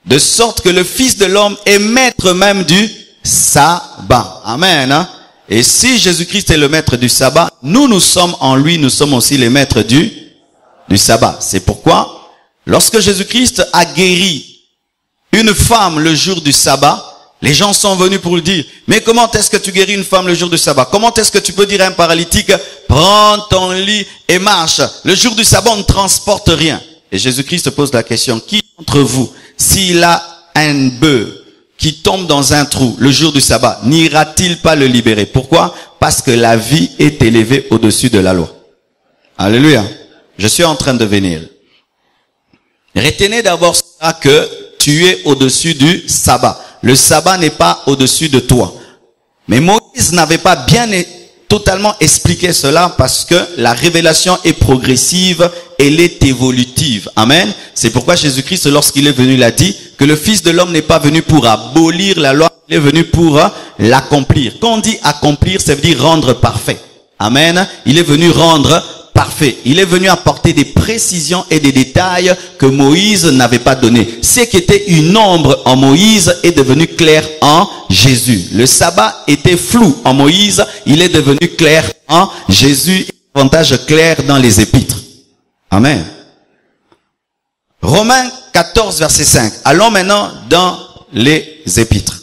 De sorte que le Fils de l'homme est maître même du sabbat. Amen. Hein? Et si Jésus-Christ est le maître du sabbat, nous sommes en lui, nous sommes aussi les maîtres du sabbat. C'est pourquoi, lorsque Jésus-Christ a guéri une femme le jour du sabbat, les gens sont venus pour lui dire, mais comment est-ce que tu guéris une femme le jour du sabbat? Comment est-ce que tu peux dire à un paralytique, prends ton lit et marche? Le jour du sabbat, on ne transporte rien. Et Jésus-Christ pose la question, qui d'entre vous, s'il a un bœuf qui tombe dans un trou le jour du sabbat, n'ira-t-il pas le libérer? Pourquoi? Parce que la vie est élevée au-dessus de la loi. Alléluia. Je suis en train de venir. Retenez d'abord ça que tu es au-dessus du sabbat. Le sabbat n'est pas au-dessus de toi. Mais Moïse n'avait pas bien totalement expliqué cela parce que la révélation est progressive, elle est évolutive. Amen. C'est pourquoi Jésus-Christ, lorsqu'il est venu, il a dit que le Fils de l'homme n'est pas venu pour abolir la loi, il est venu pour l'accomplir. Quand on dit accomplir, ça veut dire rendre parfait. Amen. Il est venu rendre parfait. Il est venu apporter des précisions et des détails que Moïse n'avait pas donnés. Ce qui était une ombre en Moïse est devenu clair en Jésus. Le sabbat était flou en Moïse, il est devenu clair en Jésus, davantage clair dans les épîtres. Amen. Romains 14, verset 5. Allons maintenant dans les épîtres.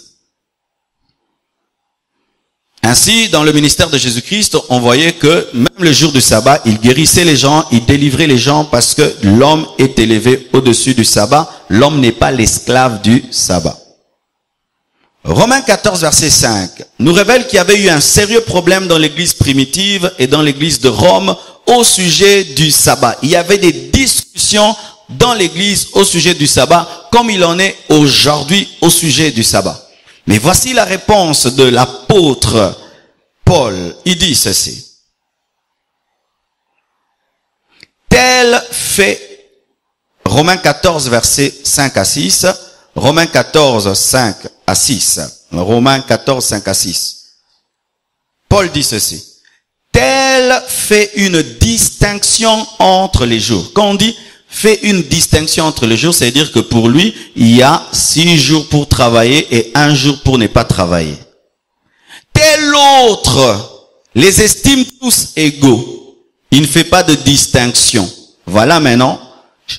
Ainsi, dans le ministère de Jésus-Christ, on voyait que même le jour du sabbat, il guérissait les gens, il délivrait les gens parce que l'homme est élevé au-dessus du sabbat. L'homme n'est pas l'esclave du sabbat. Romains 14, verset 5, nous révèle qu'il y avait eu un sérieux problème dans l'église primitive et dans l'église de Rome au sujet du sabbat. Il y avait des discussions dans l'église au sujet du sabbat, comme il en est aujourd'hui au sujet du sabbat. Mais voici la réponse de l'apôtre Paul. Il dit ceci. Tel fait, Romains 14, versets 5 à 6, Romains 14, 5 à 6, Romains 14, 5 à 6. Paul dit ceci. Tel fait une distinction entre les jours. Quand on dit fait une distinction entre les jours, c'est-à-dire que pour lui, il y a 6 jours pour travailler et 1 jour pour ne pas travailler. Tel autre les estime tous égaux. Il ne fait pas de distinction. Voilà maintenant.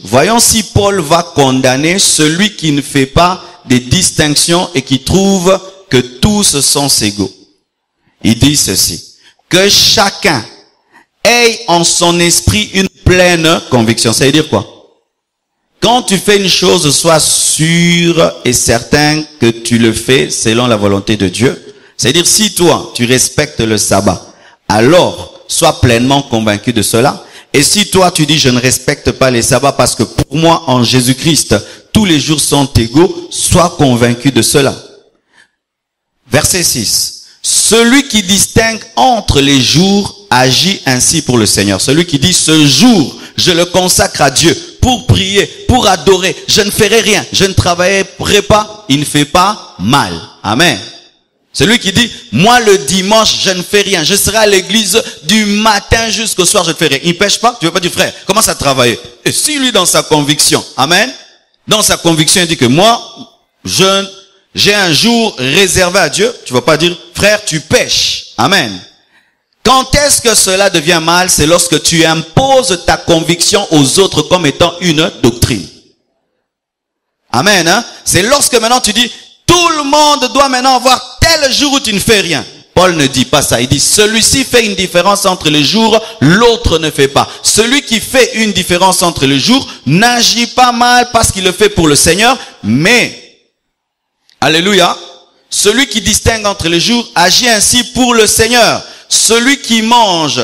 Voyons si Paul va condamner celui qui ne fait pas de distinction et qui trouve que tous sont égaux. Il dit ceci. Que chacun ait en son esprit une pleine conviction. Ça veut dire quoi? Quand tu fais une chose, sois sûr et certain que tu le fais selon la volonté de Dieu. C'est-à-dire, si toi, tu respectes le sabbat, alors, sois pleinement convaincu de cela. Et si toi, tu dis, je ne respecte pas les sabbats parce que pour moi, en Jésus-Christ, tous les jours sont égaux, sois convaincu de cela. Verset 6. Celui qui distingue entre les jours agit ainsi pour le Seigneur. Celui qui dit, ce jour, je le consacre à Dieu pour prier, pour adorer. Je ne ferai rien, je ne travaillerai pas, il ne fait pas mal. Amen. Celui qui dit, moi le dimanche, je ne fais rien. Je serai à l'église du matin jusqu'au soir, je ne fais rien. Il ne pêche pas? Tu veux pas dire, frère, commence à travailler. Et si lui, dans sa conviction, amen, dans sa conviction, il dit que moi, j'ai un jour réservé à Dieu, tu ne vas pas dire, frère, tu pêches. Amen. Quand est-ce que cela devient mal? C'est lorsque tu imposes ta conviction aux autres comme étant une doctrine. Amen. Hein? C'est lorsque maintenant tu dis, tout le monde doit maintenant avoir tel jour où tu ne fais rien. Paul ne dit pas ça. Il dit, celui-ci fait une différence entre les jours, l'autre ne fait pas. Celui qui fait une différence entre les jours n'agit pas mal parce qu'il le fait pour le Seigneur, mais Alléluia. Celui qui distingue entre les jours agit ainsi pour le Seigneur. Celui qui mange,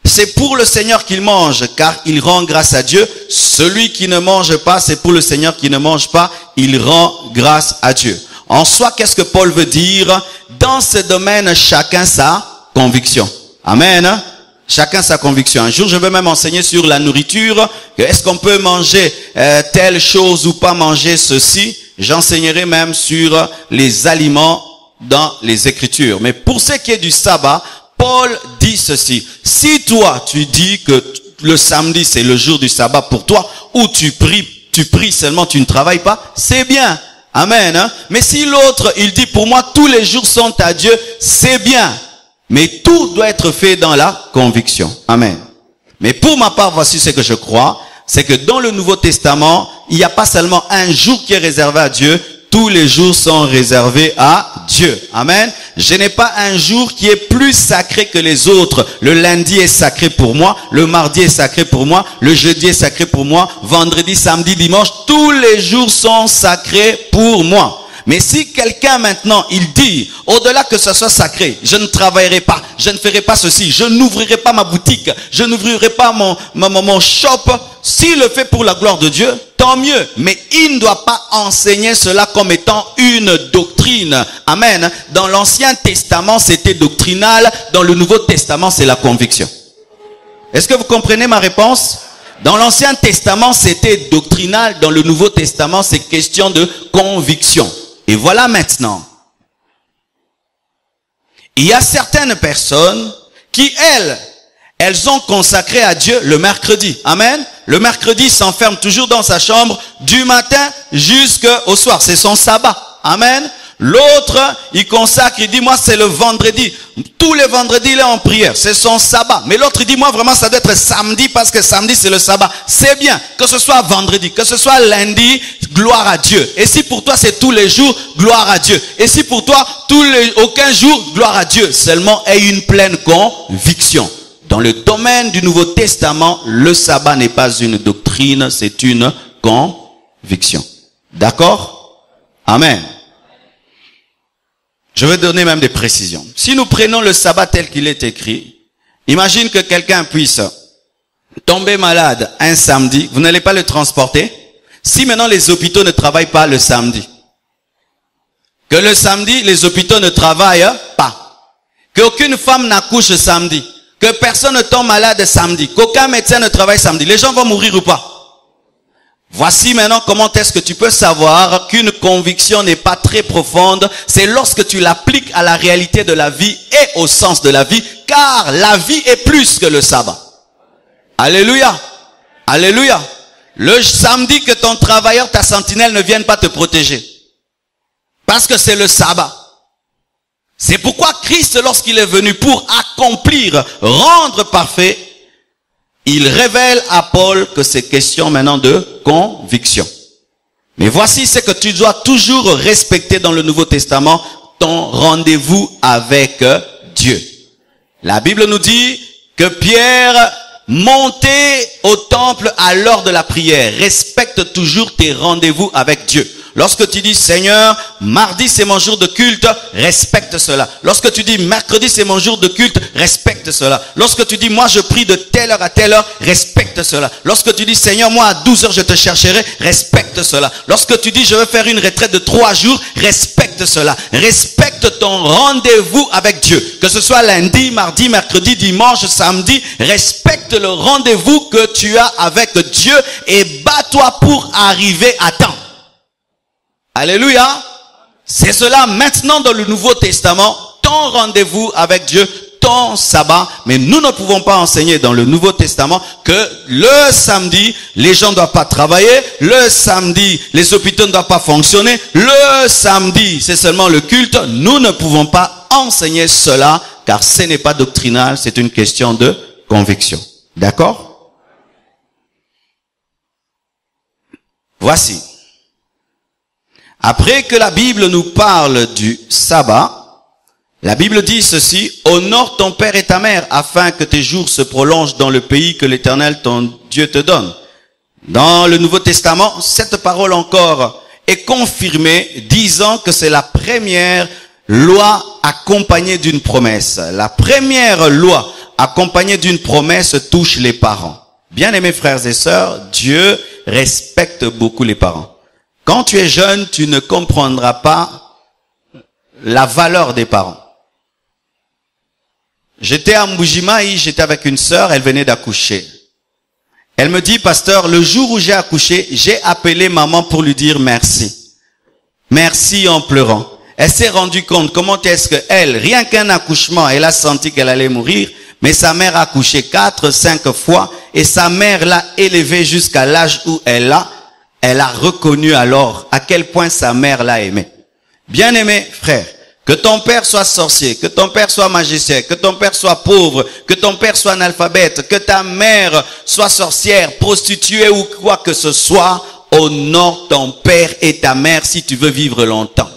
c'est pour le Seigneur qu'il mange, car il rend grâce à Dieu. Celui qui ne mange pas, c'est pour le Seigneur qui ne mange pas, il rend grâce à Dieu. En soi, qu'est-ce que Paul veut dire? Dans ce domaine, chacun sa conviction. Amen. Chacun sa conviction. Un jour, je vais même enseigner sur la nourriture. Est-ce qu'on peut manger telle chose ou pas manger ceci? J'enseignerai même sur les aliments dans les Écritures. Mais pour ce qui est du sabbat, Paul dit ceci. Si toi, tu dis que le samedi, c'est le jour du sabbat pour toi, ou tu pries seulement, tu ne travailles pas, c'est bien. Amen. Hein? Mais si l'autre, il dit, pour moi, tous les jours sont à Dieu, c'est bien. Mais tout doit être fait dans la conviction. Amen. Mais pour ma part, voici ce que je crois. C'est que dans le Nouveau Testament, il n'y a pas seulement un jour qui est réservé à Dieu. Tous les jours sont réservés à Dieu. Amen. Je n'ai pas un jour qui est plus sacré que les autres. Le lundi est sacré pour moi. Le mardi est sacré pour moi. Le jeudi est sacré pour moi. Vendredi, samedi, dimanche, tous les jours sont sacrés pour moi. Mais si quelqu'un maintenant, il dit, au-delà que ce soit sacré, je ne travaillerai pas, je ne ferai pas ceci, je n'ouvrirai pas ma boutique, je n'ouvrirai pas mon shop, s'il le fait pour la gloire de Dieu, tant mieux. Mais il ne doit pas enseigner cela comme étant une doctrine. Amen. Dans l'Ancien Testament, c'était doctrinal. Dans le Nouveau Testament, c'est la conviction. Est-ce que vous comprenez ma réponse? Dans l'Ancien Testament, c'était doctrinal. Dans le Nouveau Testament, c'est question de conviction. Et voilà maintenant. Il y a certaines personnes qui, elles ont consacré à Dieu le mercredi. Amen. Le mercredi, il s'enferme toujours dans sa chambre du matin jusqu'au soir. C'est son sabbat. Amen. L'autre, il consacre, il dit, moi, c'est le vendredi. Tous les vendredis, il est en prière. C'est son sabbat. Mais l'autre, il dit, moi, vraiment, ça doit être samedi parce que samedi, c'est le sabbat. C'est bien. Que ce soit vendredi, que ce soit lundi, gloire à Dieu. Et si pour toi, c'est tous les jours, gloire à Dieu. Et si pour toi, aucun jour, gloire à Dieu. Seulement, aie une pleine conviction. Dans le domaine du Nouveau Testament, le sabbat n'est pas une doctrine, c'est une conviction. D'accord? Amen. Je vais donner même des précisions. Si nous prenons le sabbat tel qu'il est écrit, imagine que quelqu'un puisse tomber malade un samedi, vous n'allez pas le transporter. Si maintenant les hôpitaux ne travaillent pas le samedi, que le samedi les hôpitaux ne travaillent pas, qu'aucune femme n'accouche samedi, que personne ne tombe malade samedi, qu'aucun médecin ne travaille samedi, les gens vont mourir ou pas? Voici maintenant comment est-ce que tu peux savoir qu'une conviction n'est pas très profonde. C'est lorsque tu l'appliques à la réalité de la vie et au sens de la vie, car la vie est plus que le sabbat. Alléluia. Alléluia. Le samedi que ton travailleur, ta sentinelle ne vienne pas te protéger. Parce que c'est le sabbat. C'est pourquoi Christ, lorsqu'il est venu pour accomplir, rendre parfait, il révèle à Paul que c'est question maintenant de conviction. Mais voici ce que tu dois toujours respecter dans le Nouveau Testament, ton rendez-vous avec Dieu. La Bible nous dit que Pierre montait au temple à l'heure de la prière. Respecte toujours tes rendez-vous avec Dieu. Lorsque tu dis, Seigneur, mardi c'est mon jour de culte, respecte cela. Lorsque tu dis, mercredi c'est mon jour de culte, respecte cela. Lorsque tu dis, moi je prie de telle heure à telle heure, respecte cela. Lorsque tu dis, Seigneur, moi à 12 heures je te chercherai, respecte cela. Lorsque tu dis, je veux faire une retraite de 3 jours, respecte cela. Respecte ton rendez-vous avec Dieu. Que ce soit lundi, mardi, mercredi, dimanche, samedi, respecte le rendez-vous que tu as avec Dieu et bats-toi pour arriver à temps. Alléluia. C'est cela maintenant dans le Nouveau Testament, ton rendez-vous avec Dieu, ton sabbat. Mais nous ne pouvons pas enseigner dans le Nouveau Testament que le samedi, les gens ne doivent pas travailler. Le samedi, les hôpitaux ne doivent pas fonctionner. Le samedi, c'est seulement le culte. Nous ne pouvons pas enseigner cela car ce n'est pas doctrinal, c'est une question de conviction. D'accord? Voici. Après que la Bible nous parle du sabbat, la Bible dit ceci, « Honore ton père et ta mère, afin que tes jours se prolongent dans le pays que l'Éternel ton Dieu te donne. » Dans le Nouveau Testament, cette parole encore est confirmée, disant que c'est la première loi accompagnée d'une promesse. La première loi accompagnée d'une promesse touche les parents. Bien-aimés frères et sœurs, Dieu respecte beaucoup les parents. Quand tu es jeune, tu ne comprendras pas la valeur des parents. J'étais à Mbujimaï, j'étais avec une sœur, elle venait d'accoucher. Elle me dit, pasteur, le jour où j'ai accouché, j'ai appelé maman pour lui dire merci. Merci en pleurant. Elle s'est rendue compte comment est-ce que elle, rien qu'un accouchement, elle a senti qu'elle allait mourir, mais sa mère a accouché 4, 5 fois, et sa mère l'a élevée jusqu'à l'âge où elle a reconnu alors à quel point sa mère l'a aimée. Bien-aimé frère, que ton père soit sorcier, que ton père soit magicien, que ton père soit pauvre, que ton père soit analphabète, que ta mère soit sorcière, prostituée ou quoi que ce soit, honore ton père et ta mère si tu veux vivre longtemps.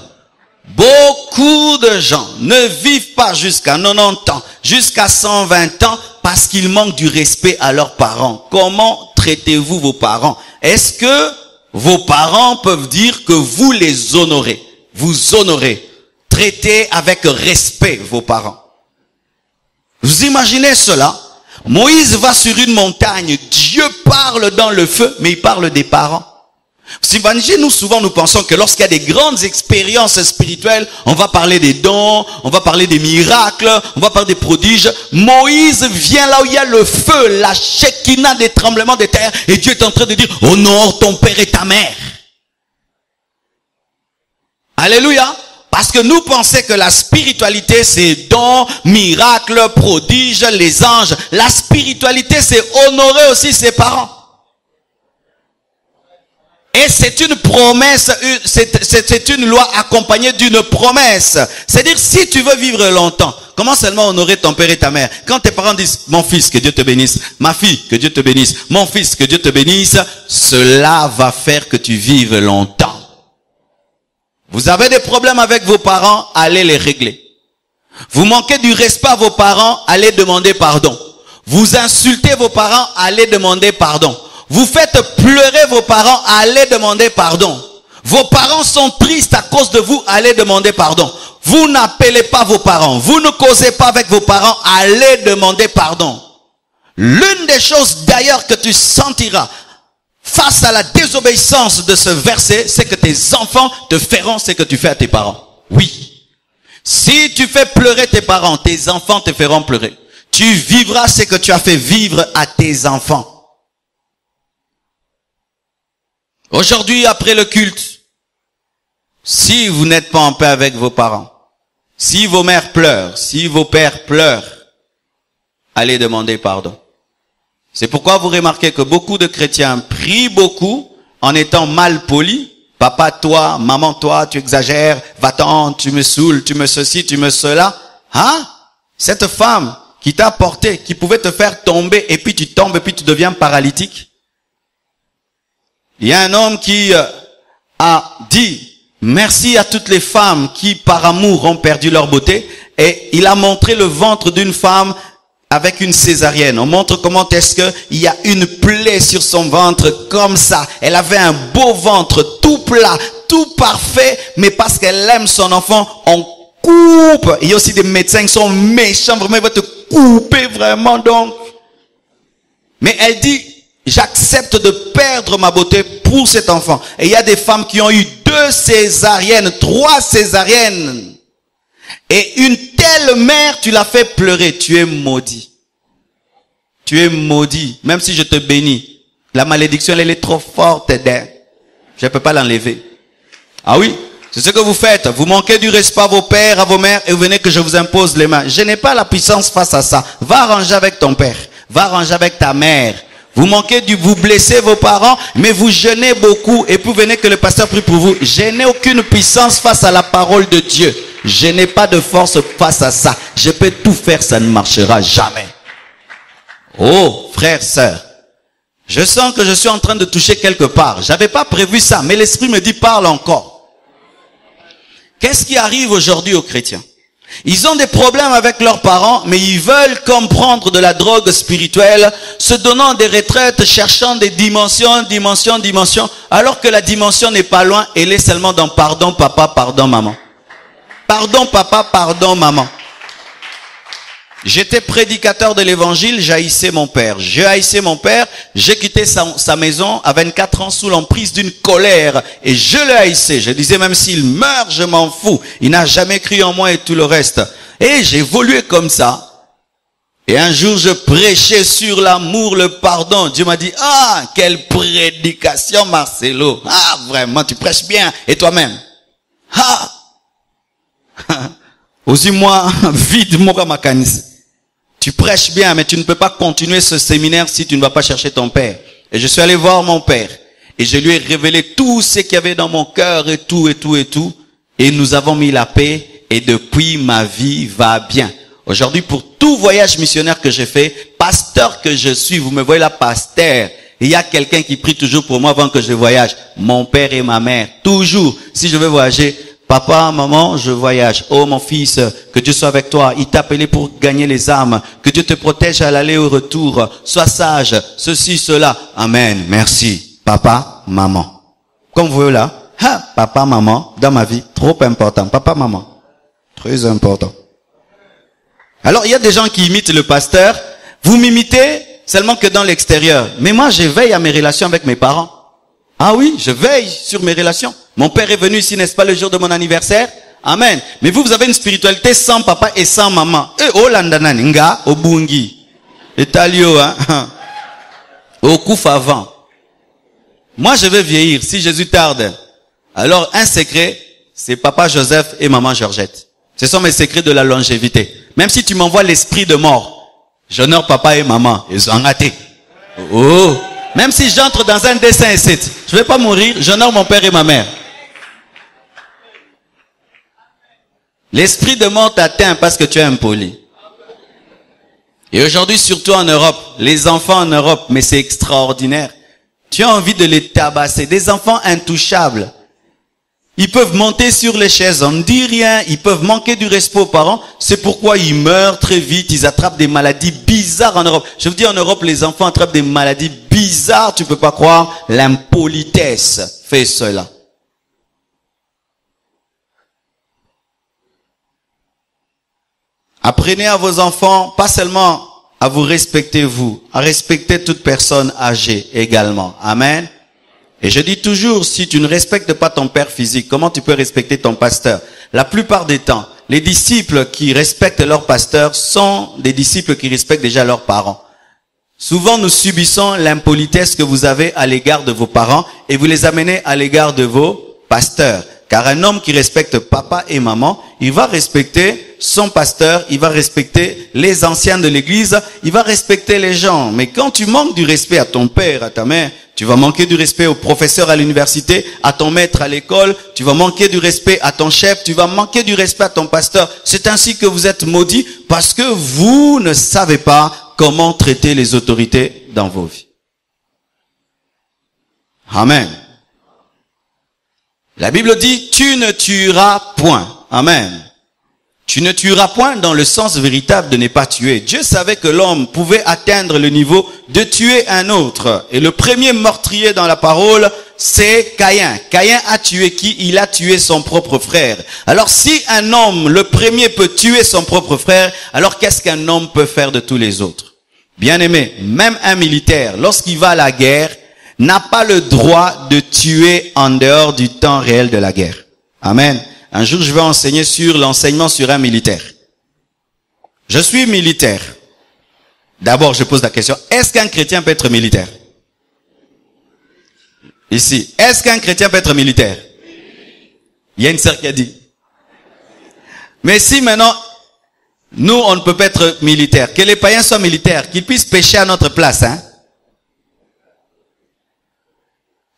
Beaucoup de gens ne vivent pas jusqu'à 90 ans, jusqu'à 120 ans, parce qu'ils manquent du respect à leurs parents. Comment traitez-vous vos parents? Est-ce que vos parents peuvent dire que vous les honorez? Vous honorez. Traitez avec respect vos parents. Vous imaginez cela? Moïse va sur une montagne, Dieu parle dans le feu, mais il parle des parents. Vous imaginez, nous souvent nous pensons que lorsqu'il y a des grandes expériences spirituelles, on va parler des dons, on va parler des miracles, on va parler des prodiges. Moïse vient là où il y a le feu, la Shekinah, des tremblements de terre, et Dieu est en train de dire, honore ton père et ta mère. Alléluia. Parce que nous pensons que la spiritualité, c'est dons, miracles, prodiges, les anges. La spiritualité, c'est honorer aussi ses parents. Et c'est une promesse, c'est une loi accompagnée d'une promesse. C'est-à-dire, si tu veux vivre longtemps, comment seulement honorer ton père et ta mère? Quand tes parents disent, mon fils, que Dieu te bénisse, ma fille, que Dieu te bénisse, mon fils, que Dieu te bénisse, cela va faire que tu vives longtemps. Vous avez des problèmes avec vos parents, allez les régler. Vous manquez du respect à vos parents, allez demander pardon. Vous insultez vos parents, allez demander pardon. Vous faites pleurer vos parents, allez demander pardon. Vos parents sont tristes à cause de vous, allez demander pardon. Vous n'appelez pas vos parents, vous ne causez pas avec vos parents, allez demander pardon. L'une des choses d'ailleurs que tu sentiras face à la désobéissance de ce verset, c'est que tes enfants te feront ce que tu fais à tes parents. Oui. Si tu fais pleurer tes parents, tes enfants te feront pleurer. Tu vivras ce que tu as fait vivre à tes enfants. Aujourd'hui, après le culte, si vous n'êtes pas en paix avec vos parents, si vos mères pleurent, si vos pères pleurent, allez demander pardon. C'est pourquoi vous remarquez que beaucoup de chrétiens prient beaucoup en étant mal polis. Papa, toi, maman, toi, tu exagères, va-t'en, tu me saoules, tu me ceci, tu me cela. Hein? Cette femme qui t'a porté, qui pouvait te faire tomber, et puis tu tombes, et puis tu deviens paralytique. Il y a un homme qui a dit merci à toutes les femmes qui par amour ont perdu leur beauté, et il a montré le ventre d'une femme avec une césarienne. On montre comment est-ce que il y a une plaie sur son ventre comme ça. Elle avait un beau ventre tout plat, tout parfait, mais parce qu'elle aime son enfant, on coupe. Il y a aussi des médecins qui sont méchants, vraiment ils vont te couper vraiment donc. Mais elle dit, j'accepte de perdre ma beauté pour cet enfant. Et il y a des femmes qui ont eu 2 césariennes, 3 césariennes. Et une telle mère, tu l'as fait pleurer. Tu es maudit. Tu es maudit. Même si je te bénis. La malédiction, elle est trop forte. Je ne peux pas l'enlever. Ah oui, c'est ce que vous faites. Vous manquez du respect à vos pères, à vos mères, et vous venez que je vous impose les mains. Je n'ai pas la puissance face à ça. Va arranger avec ton père. Va arranger avec ta mère. Vous manquez vous blessez vos parents, mais vous jeûnez beaucoup, et puis venez que le pasteur prie pour vous. Je n'ai aucune puissance face à la parole de Dieu. Je n'ai pas de force face à ça. Je peux tout faire, ça ne marchera jamais. Oh, frère, sœur, je sens que je suis en train de toucher quelque part. J'avais pas prévu ça, mais l'Esprit me dit parle encore. Qu'est-ce qui arrive aujourd'hui aux chrétiens? Ils ont des problèmes avec leurs parents, mais ils veulent comme prendre de la drogue spirituelle, se donnant des retraites, cherchant des dimensions, alors que la dimension n'est pas loin, elle est seulement dans pardon papa, pardon maman. Pardon papa, pardon maman. J'étais prédicateur de l'évangile, j'haïssais mon père. J'ai haïssé mon père, j'ai quitté sa maison à 24 ans sous l'emprise d'une colère. Et je le haïssais. Je disais même s'il meurt, je m'en fous. Il n'a jamais cru en moi et tout le reste. Et j'ai évolué comme ça. Et un jour, je prêchais sur l'amour, le pardon. Dieu m'a dit, ah, quelle prédication, Marcelo. Ah, vraiment, tu prêches bien. Et toi-même? Ah. Aussi moi, vide, moi, ma canisse. Tu prêches bien, mais tu ne peux pas continuer ce séminaire si tu ne vas pas chercher ton père. Et je suis allé voir mon père. Et je lui ai révélé tout ce qu'il y avait dans mon cœur et tout. Et nous avons mis la paix. Et depuis, ma vie va bien. Aujourd'hui, pour tout voyage missionnaire que j'ai fait, pasteur que je suis, vous me voyez là, pasteur. Il y a quelqu'un qui prie toujours pour moi avant que je voyage. Mon père et ma mère. Toujours. Si je veux voyager, papa, maman, je voyage. Oh mon fils, que Dieu soit avec toi. Il t'a appelé pour gagner les âmes. Que Dieu te protège à l'aller et au retour. Sois sage. Ceci, cela. Amen. Merci. Papa, maman. Comme vous voyez là. Papa, maman, dans ma vie, trop important. Papa, maman. Très important. Alors, il y a des gens qui imitent le pasteur. Vous m'imitez seulement que dans l'extérieur. Mais moi, je veille à mes relations avec mes parents. Ah oui, je veille sur mes relations. Mon père est venu ici, n'est-ce pas, le jour de mon anniversaire? Amen. Mais vous avez une spiritualité sans papa et sans maman. Et oh landana nga obungi. Italio hein. Au Koufavant. Moi je vais vieillir si Jésus tarde. Alors un secret, c'est papa Joseph et maman Georgette. Ce sont mes secrets de la longévité. Même si tu m'envoies l'esprit de mort, j'honore papa et maman. Ils ont raté. Oh. Même si j'entre dans un dessin et 7, je vais pas mourir, j'honore mon père et ma mère. L'esprit de mort t'atteint parce que tu es impoli. Et aujourd'hui, surtout en Europe, les enfants en Europe, mais c'est extraordinaire. Tu as envie de les tabasser. Des enfants intouchables. Ils peuvent monter sur les chaises, on ne dit rien. Ils peuvent manquer du respect aux parents. C'est pourquoi ils meurent très vite. Ils attrapent des maladies bizarres en Europe. Je vous dis, en Europe, les enfants attrapent des maladies bizarres. Tu peux pas croire. L'impolitesse fait cela. Apprenez à vos enfants, pas seulement à vous respecter vous, à respecter toute personne âgée également. Amen. Et je dis toujours, si tu ne respectes pas ton père physique, comment tu peux respecter ton pasteur? La plupart des temps, les disciples qui respectent leur pasteur sont des disciples qui respectent déjà leurs parents. Souvent, nous subissons l'impolitesse que vous avez à l'égard de vos parents et vous les amenez à l'égard de vos pasteurs. Car un homme qui respecte papa et maman, il va respecter son pasteur, il va respecter les anciens de l'église, il va respecter les gens. Mais quand tu manques du respect à ton père, à ta mère, tu vas manquer du respect au professeur à l'université, à ton maître à l'école, tu vas manquer du respect à ton chef, tu vas manquer du respect à ton pasteur. C'est ainsi que vous êtes maudits parce que vous ne savez pas comment traiter les autorités dans vos vies. Amen. La Bible dit, tu ne tueras point. Amen. Tu ne tueras point dans le sens véritable de ne pas tuer. Dieu savait que l'homme pouvait atteindre le niveau de tuer un autre. Et le premier meurtrier dans la parole, c'est Caïn. Caïn a tué qui? Il a tué son propre frère. Alors si un homme, le premier, peut tuer son propre frère, alors qu'est-ce qu'un homme peut faire de tous les autres? Bien-aimé, même un militaire, lorsqu'il va à la guerre, n'a pas le droit de tuer en dehors du temps réel de la guerre. Amen. Un jour, je vais enseigner sur l'enseignement sur un militaire. Je suis militaire. D'abord, je pose la question, est-ce qu'un chrétien peut être militaire? Ici, est-ce qu'un chrétien peut être militaire? Il y a une sœur qui a dit. Mais si maintenant, nous, on ne peut pas être militaire, que les païens soient militaires, qu'ils puissent pécher à notre place, hein?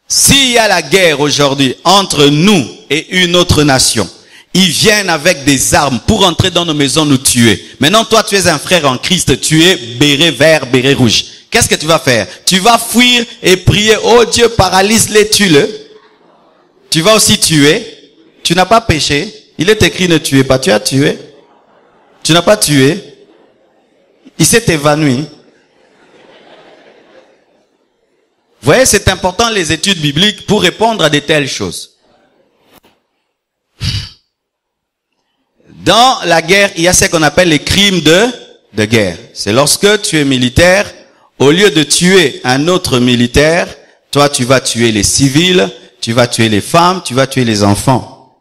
S'il y a la guerre aujourd'hui entre nous et une autre nation, ils viennent avec des armes pour entrer dans nos maisons nous tuer. Maintenant, toi, tu es un frère en Christ, tu es béret vert, béret rouge. Qu'est-ce que tu vas faire? Tu vas fuir et prier, oh Dieu, paralyse-les, tue-le. Tu vas aussi tuer. Tu n'as pas péché. Il est écrit ne tuez pas, tu as tué. Tu n'as pas tué. Il s'est évanoui. Vous voyez, c'est important les études bibliques pour répondre à de telles choses. Dans la guerre, il y a ce qu'on appelle les crimes de guerre. C'est lorsque tu es militaire, au lieu de tuer un autre militaire, toi tu vas tuer les civils, tu vas tuer les femmes, tu vas tuer les enfants.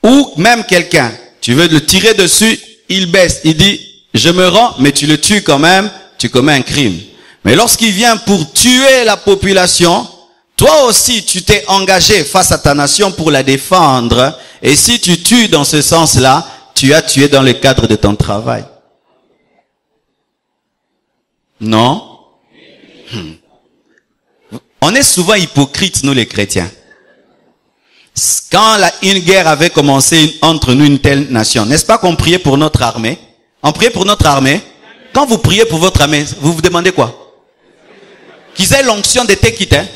Ou même quelqu'un, tu veux le tirer dessus, il baisse, il dit, je me rends, mais tu le tues quand même, tu commets un crime. Mais lorsqu'il vient pour tuer la population, toi aussi tu t'es engagé face à ta nation pour la défendre, et si tu tues dans ce sens-là, tu as tué dans le cadre de ton travail. Non? On est souvent hypocrites, nous les chrétiens. Quand une guerre avait commencé entre nous, une telle nation, n'est-ce pas qu'on priait pour notre armée? On priait pour notre armée. Quand vous priez pour votre armée, vous vous demandez quoi? Qu'ils aient l'onction de tes hein?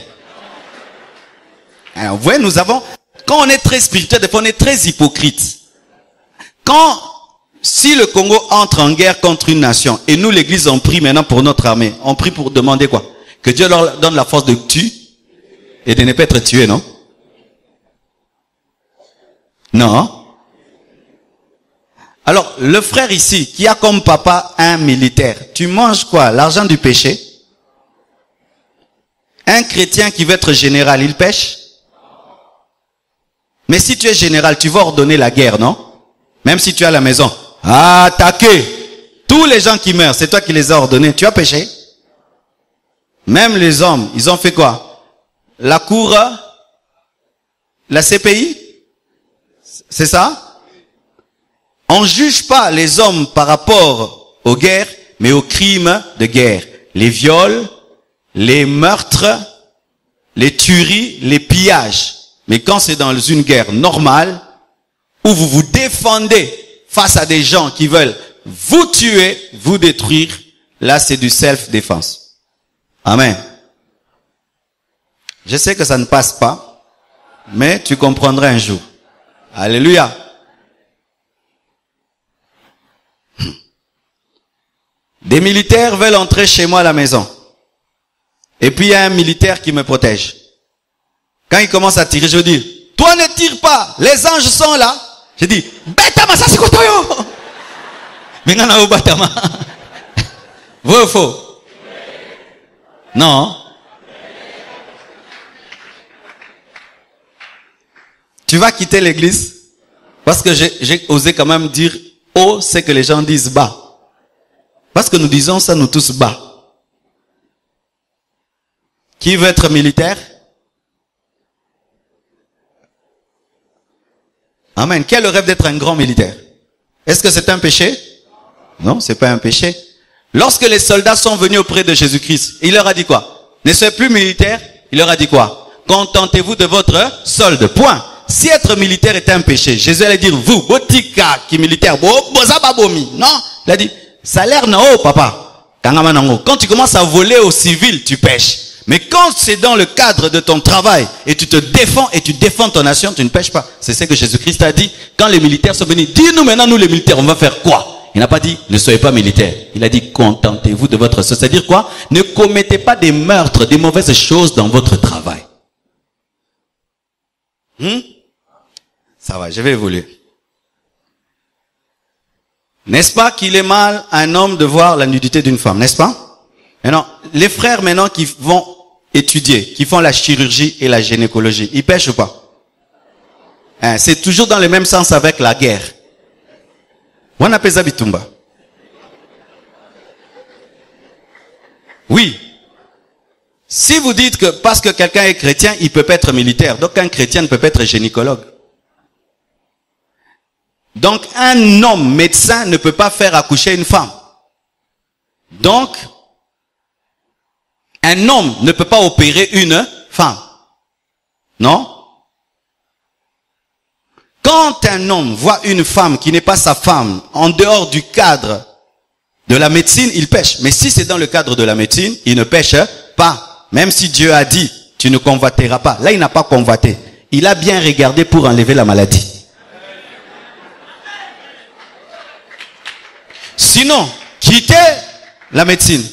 Alors, vous voyez, nous avons, quand on est très spirituel, des fois on est très hypocrite. Si le Congo entre en guerre contre une nation, et nous l'église on prie maintenant pour notre armée, on prie pour demander quoi? Que Dieu leur donne la force de tuer et de ne pas être tué, non? Non? Alors, le frère ici, qui a comme papa un militaire, tu manges quoi? L'argent du péché? Un chrétien qui veut être général, il pêche? Mais si tu es général, tu vas ordonner la guerre, non? Même si tu es à la maison. Attaquez! Tous les gens qui meurent, c'est toi qui les as ordonnés. Tu as péché? Même les hommes, ils ont fait quoi? La cour, la CPI? C'est ça? On ne juge pas les hommes par rapport aux guerres, mais aux crimes de guerre. Les viols, les meurtres, les tueries, les pillages. Mais quand c'est dans une guerre normale, où vous vous défendez face à des gens qui veulent vous tuer, vous détruire, là c'est du self-défense. Amen. Je sais que ça ne passe pas, mais tu comprendras un jour. Alléluia. Des militaires veulent entrer chez moi à la maison. Et puis il y a un militaire qui me protège. Quand il commence à tirer, je dis, toi ne tire pas, les anges sont là. Je dis, Betama, ça c'est quoi toi yo? Mais non, non, Betama. Vrai ou faux? Non. Tu vas quitter l'église? Parce que j'ai osé quand même dire haut, c'est que les gens disent bas. Parce que nous disons ça, nous tous bas. Qui veut être militaire? Amen. Quel est le rêve d'être un grand militaire? Est-ce que c'est un péché? Non, c'est pas un péché. Lorsque les soldats sont venus auprès de Jésus-Christ, il leur a dit quoi? Ne soyez plus militaires. Il leur a dit quoi? Contentez-vous de votre solde. Point. Si être militaire était un péché, Jésus allait dire, vous, botika, qui militaire, non? Il a dit, salaire non, oh, papa. Quand tu commences à voler aux civils, tu pêches. Mais quand c'est dans le cadre de ton travail et tu te défends et tu défends ton nation, tu ne pêches pas. C'est ce que Jésus-Christ a dit quand les militaires sont venus. Dis-nous maintenant, nous les militaires, on va faire quoi? Il n'a pas dit, ne soyez pas militaires. Il a dit, contentez-vous de votre sort. C'est-à-dire quoi? Ne commettez pas des meurtres, des mauvaises choses dans votre travail. Ça va, je vais évoluer. N'est-ce pas qu'il est mal à un homme de voir la nudité d'une femme, n'est-ce pas? Maintenant, les frères maintenant qui vont étudier, qui font la chirurgie et la gynécologie, ils pêchent ou pas? C'est toujours dans le même sens avec la guerre. On appelle ça bitumba. Oui. Si vous dites que parce que quelqu'un est chrétien, il peut pas être militaire, donc un chrétien ne peut pas être gynécologue. Donc un homme médecin ne peut pas faire accoucher une femme. Donc un homme ne peut pas opérer une femme. Non? Quand un homme voit une femme qui n'est pas sa femme en dehors du cadre de la médecine, il pêche. Mais si c'est dans le cadre de la médecine, il ne pêche pas. Même si Dieu a dit, tu ne convoiteras pas. Là, il n'a pas convoité. Il a bien regardé pour enlever la maladie. Sinon, quittez la médecine.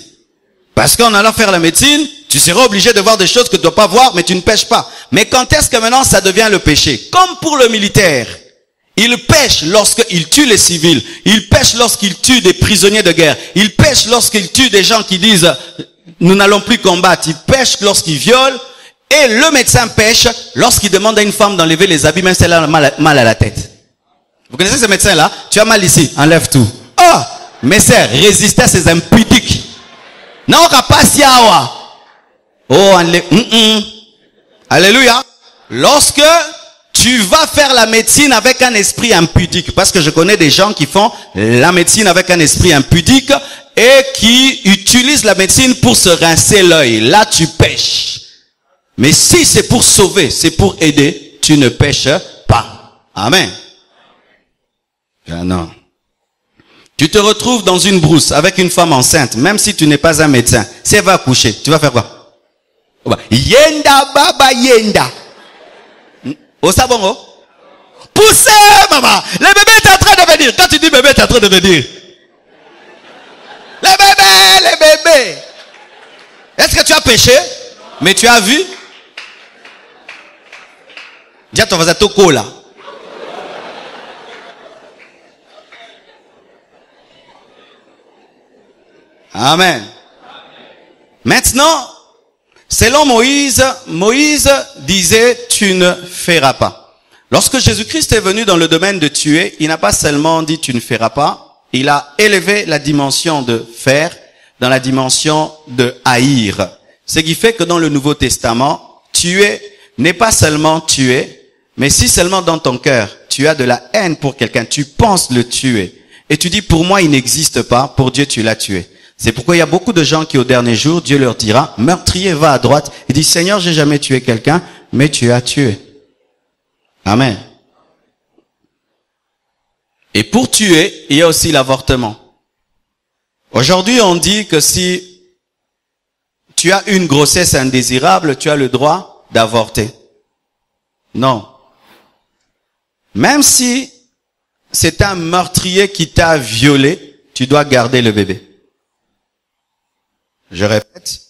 Parce qu'en allant faire la médecine, tu seras obligé de voir des choses que tu ne dois pas voir, mais tu ne pêches pas. Mais quand est-ce que maintenant ça devient le péché? Comme pour le militaire. Il pêche lorsqu'il tue les civils. Il pêche lorsqu'il tue des prisonniers de guerre. Il pêche lorsqu'il tue des gens qui disent nous n'allons plus combattre. Il pêche lorsqu'il viole. Et le médecin pêche lorsqu'il demande à une femme d'enlever les habits, même si elle a mal à la tête. Vous connaissez ce médecin-là? Tu as mal ici, enlève tout. Oh, mes sœurs, résistez à ces impudiques. Non, pas si awa. Oh, alléluia. Lorsque tu vas faire la médecine avec un esprit impudique, parce que je connais des gens qui font la médecine avec un esprit impudique et qui utilisent la médecine pour se rincer l'œil. Là, tu pêches. Mais si c'est pour sauver, c'est pour aider, tu ne pêches pas. Amen. Non. Tu te retrouves dans une brousse avec une femme enceinte, même si tu n'es pas un médecin. Si elle va accoucher, tu vas faire quoi? Yenda baba yenda. Au sabongo? Poussez, maman! Le bébé est en train de venir. Quand tu dis bébé, tu es en train de venir. Le bébé. Est-ce que tu as péché? Mais tu as vu? Dis à ton voisin, toko là. Amen. Maintenant, selon Moïse, Moïse disait, tu ne feras pas. Lorsque Jésus-Christ est venu dans le domaine de tuer, il n'a pas seulement dit tu ne feras pas, il a élevé la dimension de faire dans la dimension de haïr. Ce qui fait que dans le Nouveau Testament, tuer n'est pas seulement tuer, mais si seulement dans ton cœur, tu as de la haine pour quelqu'un, tu penses le tuer, et tu dis pour moi il n'existe pas, pour Dieu tu l'as tué. C'est pourquoi il y a beaucoup de gens qui au dernier jour, Dieu leur dira, meurtrier va à droite, et dit Seigneur, j'ai jamais tué quelqu'un, mais tu as tué. Amen. Et pour tuer, il y a aussi l'avortement. Aujourd'hui, on dit que si tu as une grossesse indésirable, tu as le droit d'avorter. Non. Même si c'est un meurtrier qui t'a violé, tu dois garder le bébé. Je répète,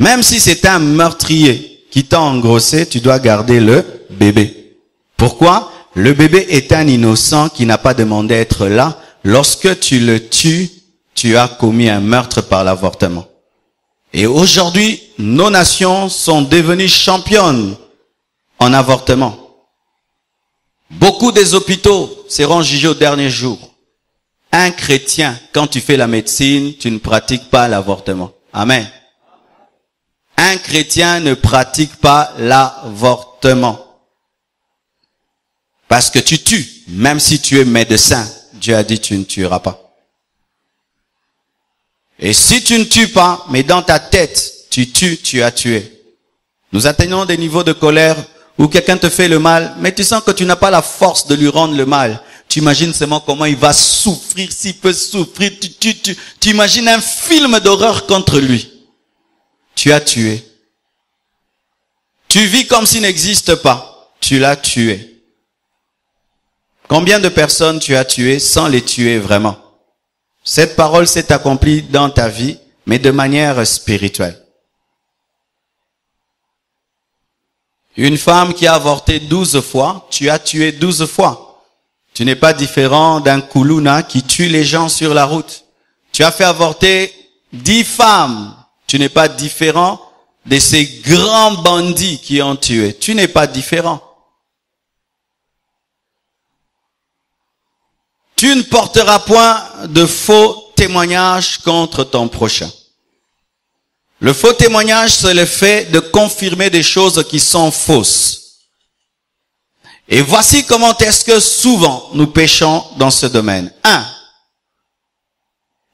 même si c'est un meurtrier qui t'a engrossé, tu dois garder le bébé. Pourquoi? Le bébé est un innocent qui n'a pas demandé à être là. Lorsque tu le tues, tu as commis un meurtre par l'avortement. Et aujourd'hui, nos nations sont devenues championnes en avortement. Beaucoup des hôpitaux seront jugés au dernier jour. Un chrétien, quand tu fais la médecine, tu ne pratiques pas l'avortement. Amen. Un chrétien ne pratique pas l'avortement. Parce que tu tues. Même si tu es médecin, Dieu a dit tu ne tueras pas. Et si tu ne tues pas, mais dans ta tête, tu tues, tu as tué. Nous atteignons des niveaux de colère où quelqu'un te fait le mal, mais tu sens que tu n'as pas la force de lui rendre le mal. Tu imagines seulement comment il va souffrir, s'il peut souffrir. Tu imagines un film d'horreur contre lui. Tu as tué. Tu vis comme s'il n'existe pas. Tu l'as tué. Combien de personnes tu as tuées sans les tuer vraiment? Cette parole s'est accomplie dans ta vie, mais de manière spirituelle. Une femme qui a avorté 12 fois, tu as tué 12 fois. Tu n'es pas différent d'un koulouna qui tue les gens sur la route. Tu as fait avorter 10 femmes. Tu n'es pas différent de ces grands bandits qui ont tué. Tu n'es pas différent. Tu ne porteras point de faux témoignages contre ton prochain. Le faux témoignage, c'est le fait de confirmer des choses qui sont fausses. Et voici comment est-ce que souvent nous péchons dans ce domaine. 1.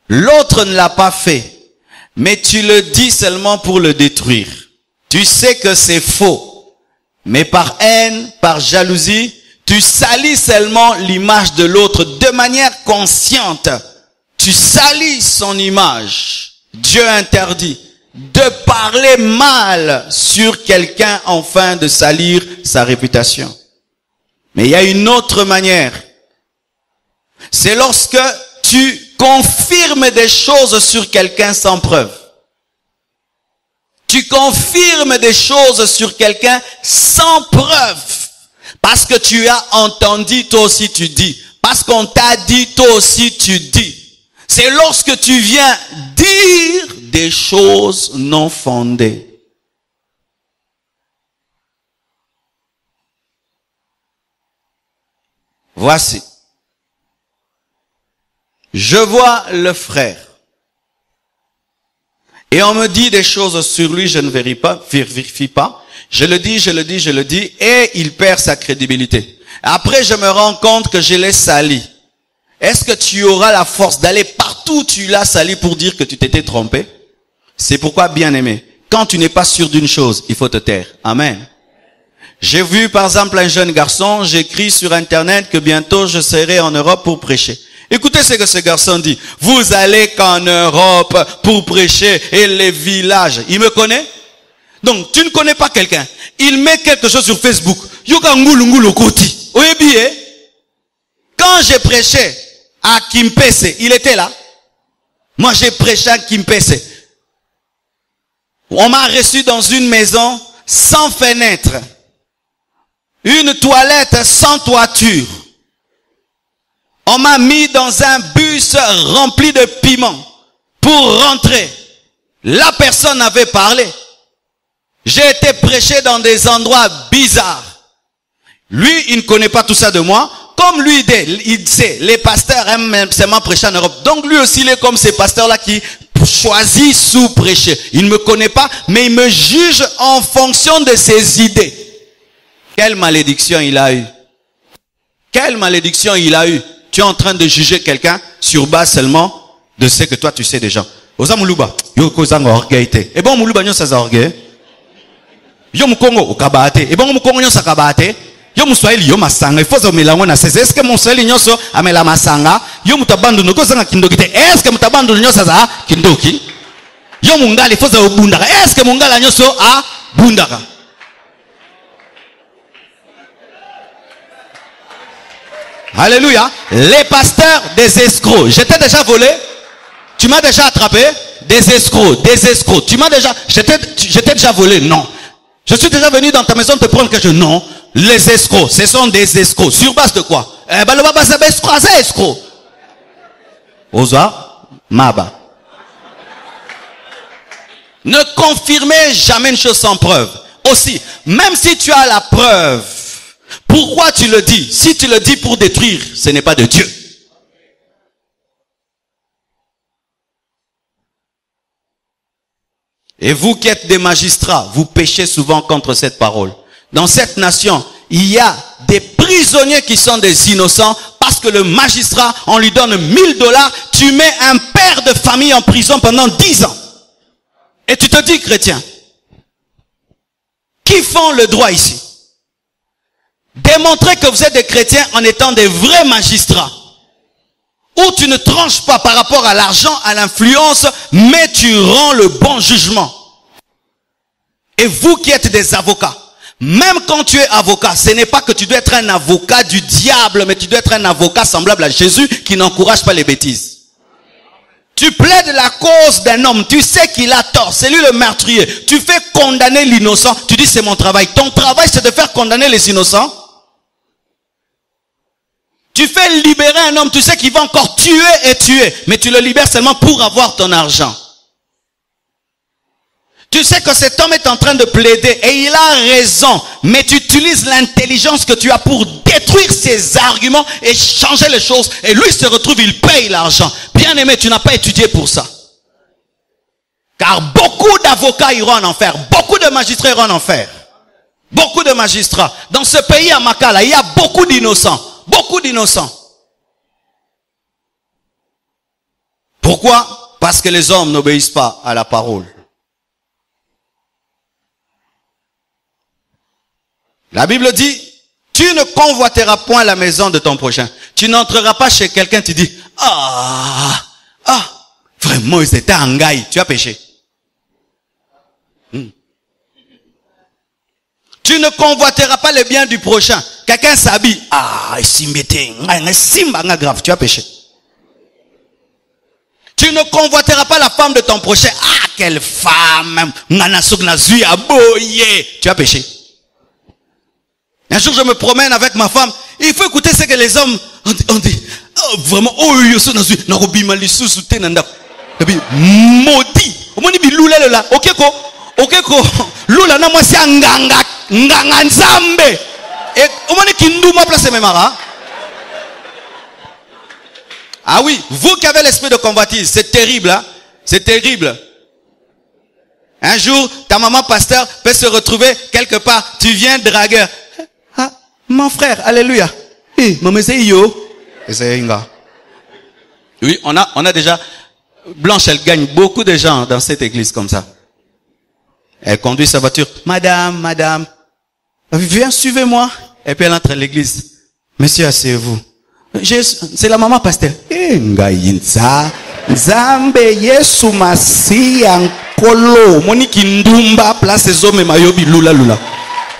L'autre ne l'a pas fait, mais tu le dis seulement pour le détruire. Tu sais que c'est faux, mais par haine, par jalousie, tu salis seulement l'image de l'autre de manière consciente. Tu salis son image. Dieu interdit de parler mal sur quelqu'un afin de salir sa réputation. Mais il y a une autre manière. C'est lorsque tu confirmes des choses sur quelqu'un sans preuve. Tu confirmes des choses sur quelqu'un sans preuve. Parce que tu as entendu, toi aussi tu dis. Parce qu'on t'a dit, toi aussi tu dis. C'est lorsque tu viens dire des choses non fondées. Voici. Je vois le frère. Et on me dit des choses sur lui, je ne vérifie pas. Je le dis, et il perd sa crédibilité. Après, je me rends compte que je l'ai sali. Est-ce que tu auras la force d'aller partout où tu l'as sali pour dire que tu t'étais trompé? C'est pourquoi, bien aimé, quand tu n'es pas sûr d'une chose, il faut te taire. Amen. J'ai vu, par exemple, un jeune garçon, j'écris sur Internet que bientôt je serai en Europe pour prêcher. Écoutez ce que ce garçon dit. Vous allez qu'en Europe pour prêcher et les villages. Il me connaît? Donc, tu ne connais pas quelqu'un. Il met quelque chose sur Facebook. Yoka ngulu ngulu koti. Oyebi, quand j'ai prêché à Kimpese, il était là. Moi, j'ai prêché à Kimpese. On m'a reçu dans une maison sans fenêtre. Une toilette sans toiture. On m'a mis dans un bus rempli de piments pour rentrer. La personne avait parlé. J'ai été prêché dans des endroits bizarres. Lui, il ne connaît pas tout ça de moi. Comme lui, il sait, les pasteurs aiment seulement prêcher en Europe. Donc lui aussi, il est comme ces pasteurs-là qui choisissent sous prêcher. Il ne me connaît pas, mais il me juge en fonction de ses idées. Quelle malédiction il a eu. Quelle malédiction il a eu. Tu es en train de juger quelqu'un sur base seulement de ce que toi tu sais déjà. Oza muluba, yo kozanga orgueil te. Et bon muluba nyo sa orgueil. Yo mukongo okabate. Et bon mukongo nyo sa kabate. Yo muswahili yo masanga. Il faut zomelango na sese. Est-ce que muswahili nyo so amela masanga? Yo mutabandu no kozanga kindoki te. Est-ce que mutabandu nyo sa za kindoki? Yo mungali faut za obundaka. Est-ce que mungala nyo so a bundaka? Alléluia. Les pasteurs des escrocs. J'étais déjà volé. Tu m'as déjà attrapé. Des escrocs. Des escrocs. Tu m'as déjà... J'étais déjà volé. Non. Je suis déjà venu dans ta maison te prendre quelque chose. Non. Les escrocs. Ce sont des escrocs. Sur base de quoi? Eh ben, le baba c'est escroc. Oza. Maba. Ne confirmez jamais une chose sans preuve. Aussi, même si tu as la preuve, pourquoi tu le dis? Si tu le dis pour détruire, ce n'est pas de Dieu. Et vous qui êtes des magistrats, vous péchez souvent contre cette parole. Dans cette nation, il y a des prisonniers qui sont des innocents parce que le magistrat, on lui donne 1000 $, tu mets un père de famille en prison pendant 10 ans. Et tu te dis chrétien. Qui font le droit ici? Démontrez que vous êtes des chrétiens en étant des vrais magistrats. Où tu ne tranches pas par rapport à l'argent, à l'influence, mais tu rends le bon jugement. Et vous qui êtes des avocats, même quand tu es avocat, ce n'est pas que tu dois être un avocat du diable, mais tu dois être un avocat semblable à Jésus qui n'encourage pas les bêtises. Tu plaides la cause d'un homme, tu sais qu'il a tort, c'est lui le meurtrier. Tu fais condamner l'innocent, tu dis c'est mon travail. Ton travail c'est de faire condamner les innocents. Tu fais libérer un homme, tu sais qu'il va encore tuer et tuer, mais tu le libères seulement pour avoir ton argent. Tu sais que cet homme est en train de plaider et il a raison, mais tu utilises l'intelligence que tu as pour détruire ses arguments et changer les choses. Et lui se retrouve, il paye l'argent. Bien aimé, tu n'as pas étudié pour ça. Car beaucoup d'avocats iront en enfer, beaucoup de magistrats iront en enfer. Beaucoup de magistrats. Dans ce pays à Makala, il y a beaucoup d'innocents. Beaucoup d'innocents. Pourquoi? Parce que les hommes n'obéissent pas à la parole. La Bible dit, tu ne convoiteras point la maison de ton prochain. Tu n'entreras pas chez quelqu'un, tu dis, vraiment, c'était un gars, tu as péché. Tu ne convoiteras pas les biens du prochain. Quelqu'un s'habille, grave, tu as péché. Tu ne convoiteras pas la femme de ton prochain. Ah, quelle femme! Tu as péché. Un jour, je me promène avec ma femme. Il faut écouter ce que les hommes ont dit. Oh, vraiment, oh, maudit. Ok, ko. Lula na moi c'est nganga nzambe. Et au moins kinduma place memara. Ah oui, vous qui avez l'esprit de convoitise, c'est terrible, hein? C'est terrible. Un jour, ta maman pasteur peut se retrouver quelque part, tu viens dragueur. Ah, mon frère, alléluia. Eh, maman c'est yo. Et c'est Inga. Oui, on a déjà, Blanche, elle gagne beaucoup de gens dans cette église comme ça. Elle conduit sa voiture. Madame, viens, suivez-moi. Et puis elle entre à l'église. Monsieur, asseyez-vous. C'est la maman pasteur. Zambe Yesu Masia Nkolo. Monique Ndumba place zome mayobi lula.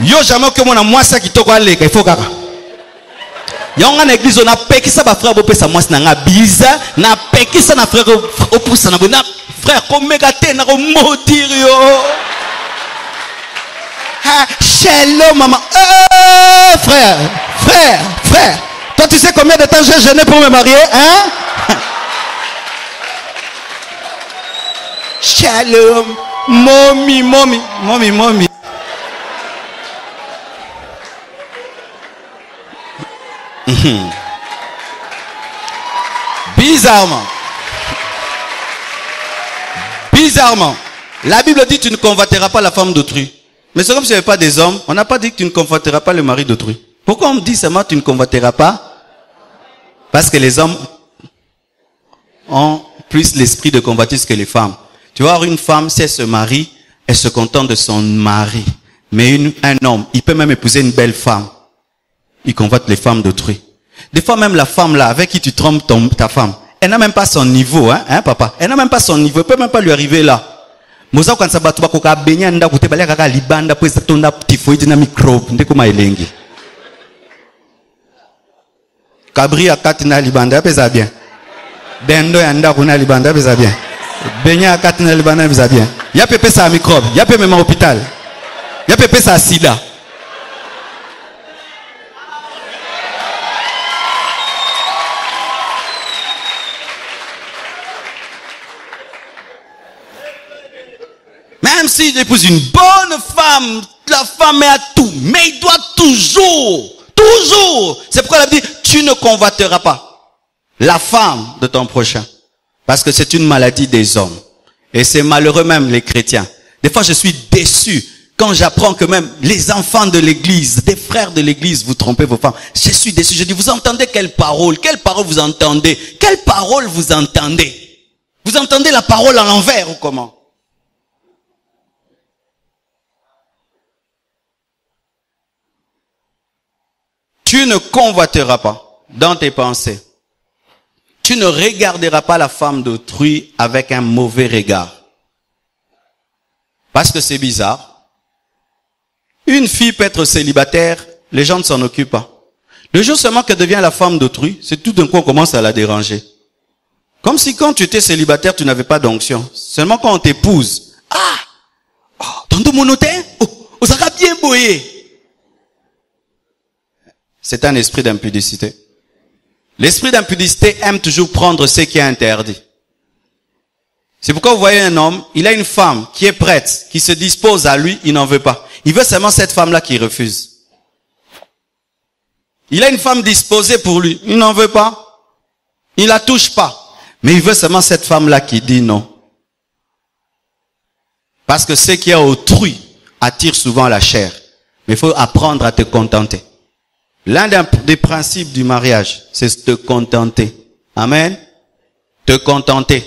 Yo jamais que mon moi ça qui toko aleka, il faut kaka. Yonga na église on a pekisa ba frère bopesa moi na nga biza, na pekisa na frère opusa na bona frère comme megate na ko maudire yo. Ah, shalom maman. Frère. Toi tu sais combien de temps j'ai jeûné pour me marier, hein? Shalom, mommy. Bizarrement, la Bible dit tu ne convoiteras pas la femme d'autrui. Mais c'est comme s'il n'y avait pas des hommes. On n'a pas dit que tu ne convoiteras pas le mari d'autrui. Pourquoi on me dit seulement tu ne convoiteras pas? Parce que les hommes ont plus l'esprit de convoitise que les femmes. Tu vois, une femme, si elle se marie, elle se contente de son mari. Mais un homme, il peut même épouser une belle femme. Il convoite les femmes d'autrui. Des fois même la femme là, avec qui tu trompes ta femme, elle n'a même pas son niveau, hein papa? Elle n'a même pas son niveau, elle peut même pas lui arriver là. Moza quand ça batu bakoka benya nda kote baleka kaka libanda po tonda typhoïde na microbe ndeko maelenge. Kabri akati na libanda pesa bien. Dendo ya nda kuna libanda pesa bien. Benya akati na libanda pesa bien. Ya pepe sa microbe, ya pepe même hôpital. Ya pepe sa sida. Même s'il épouse une bonne femme, la femme est à tout. Mais il doit toujours. C'est pourquoi elle dit, tu ne convoiteras pas la femme de ton prochain. Parce que c'est une maladie des hommes. Et c'est malheureux même les chrétiens. Des fois je suis déçu quand j'apprends que même les enfants de l'église, des frères de l'église, vous trompez vos femmes. Je suis déçu. Je dis, vous entendez quelle parole vous entendez? Quelle parole vous entendez? Vous entendez la parole à l'envers ou comment? Tu ne convoiteras pas dans tes pensées. Tu ne regarderas pas la femme d'autrui avec un mauvais regard. Parce que c'est bizarre. Une fille peut être célibataire, les gens ne s'en occupent pas. Le jour seulement qu'elle devient la femme d'autrui, c'est tout d'un coup on commence à la déranger. Comme si quand tu étais célibataire, tu n'avais pas d'onction. Seulement quand on t'épouse, tonton monotin, ça va bien boyer. C'est un esprit d'impudicité. L'esprit d'impudicité aime toujours prendre ce qui est interdit. C'est pourquoi vous voyez un homme, il a une femme qui est prête, qui se dispose à lui, il n'en veut pas. Il veut seulement cette femme-là qui refuse. Il a une femme disposée pour lui, il n'en veut pas. Il la touche pas. Mais il veut seulement cette femme-là qui dit non. Parce que ce qui est autrui attire souvent la chair. Mais il faut apprendre à te contenter. L'un des principes du mariage, c'est te contenter. Amen. Te contenter.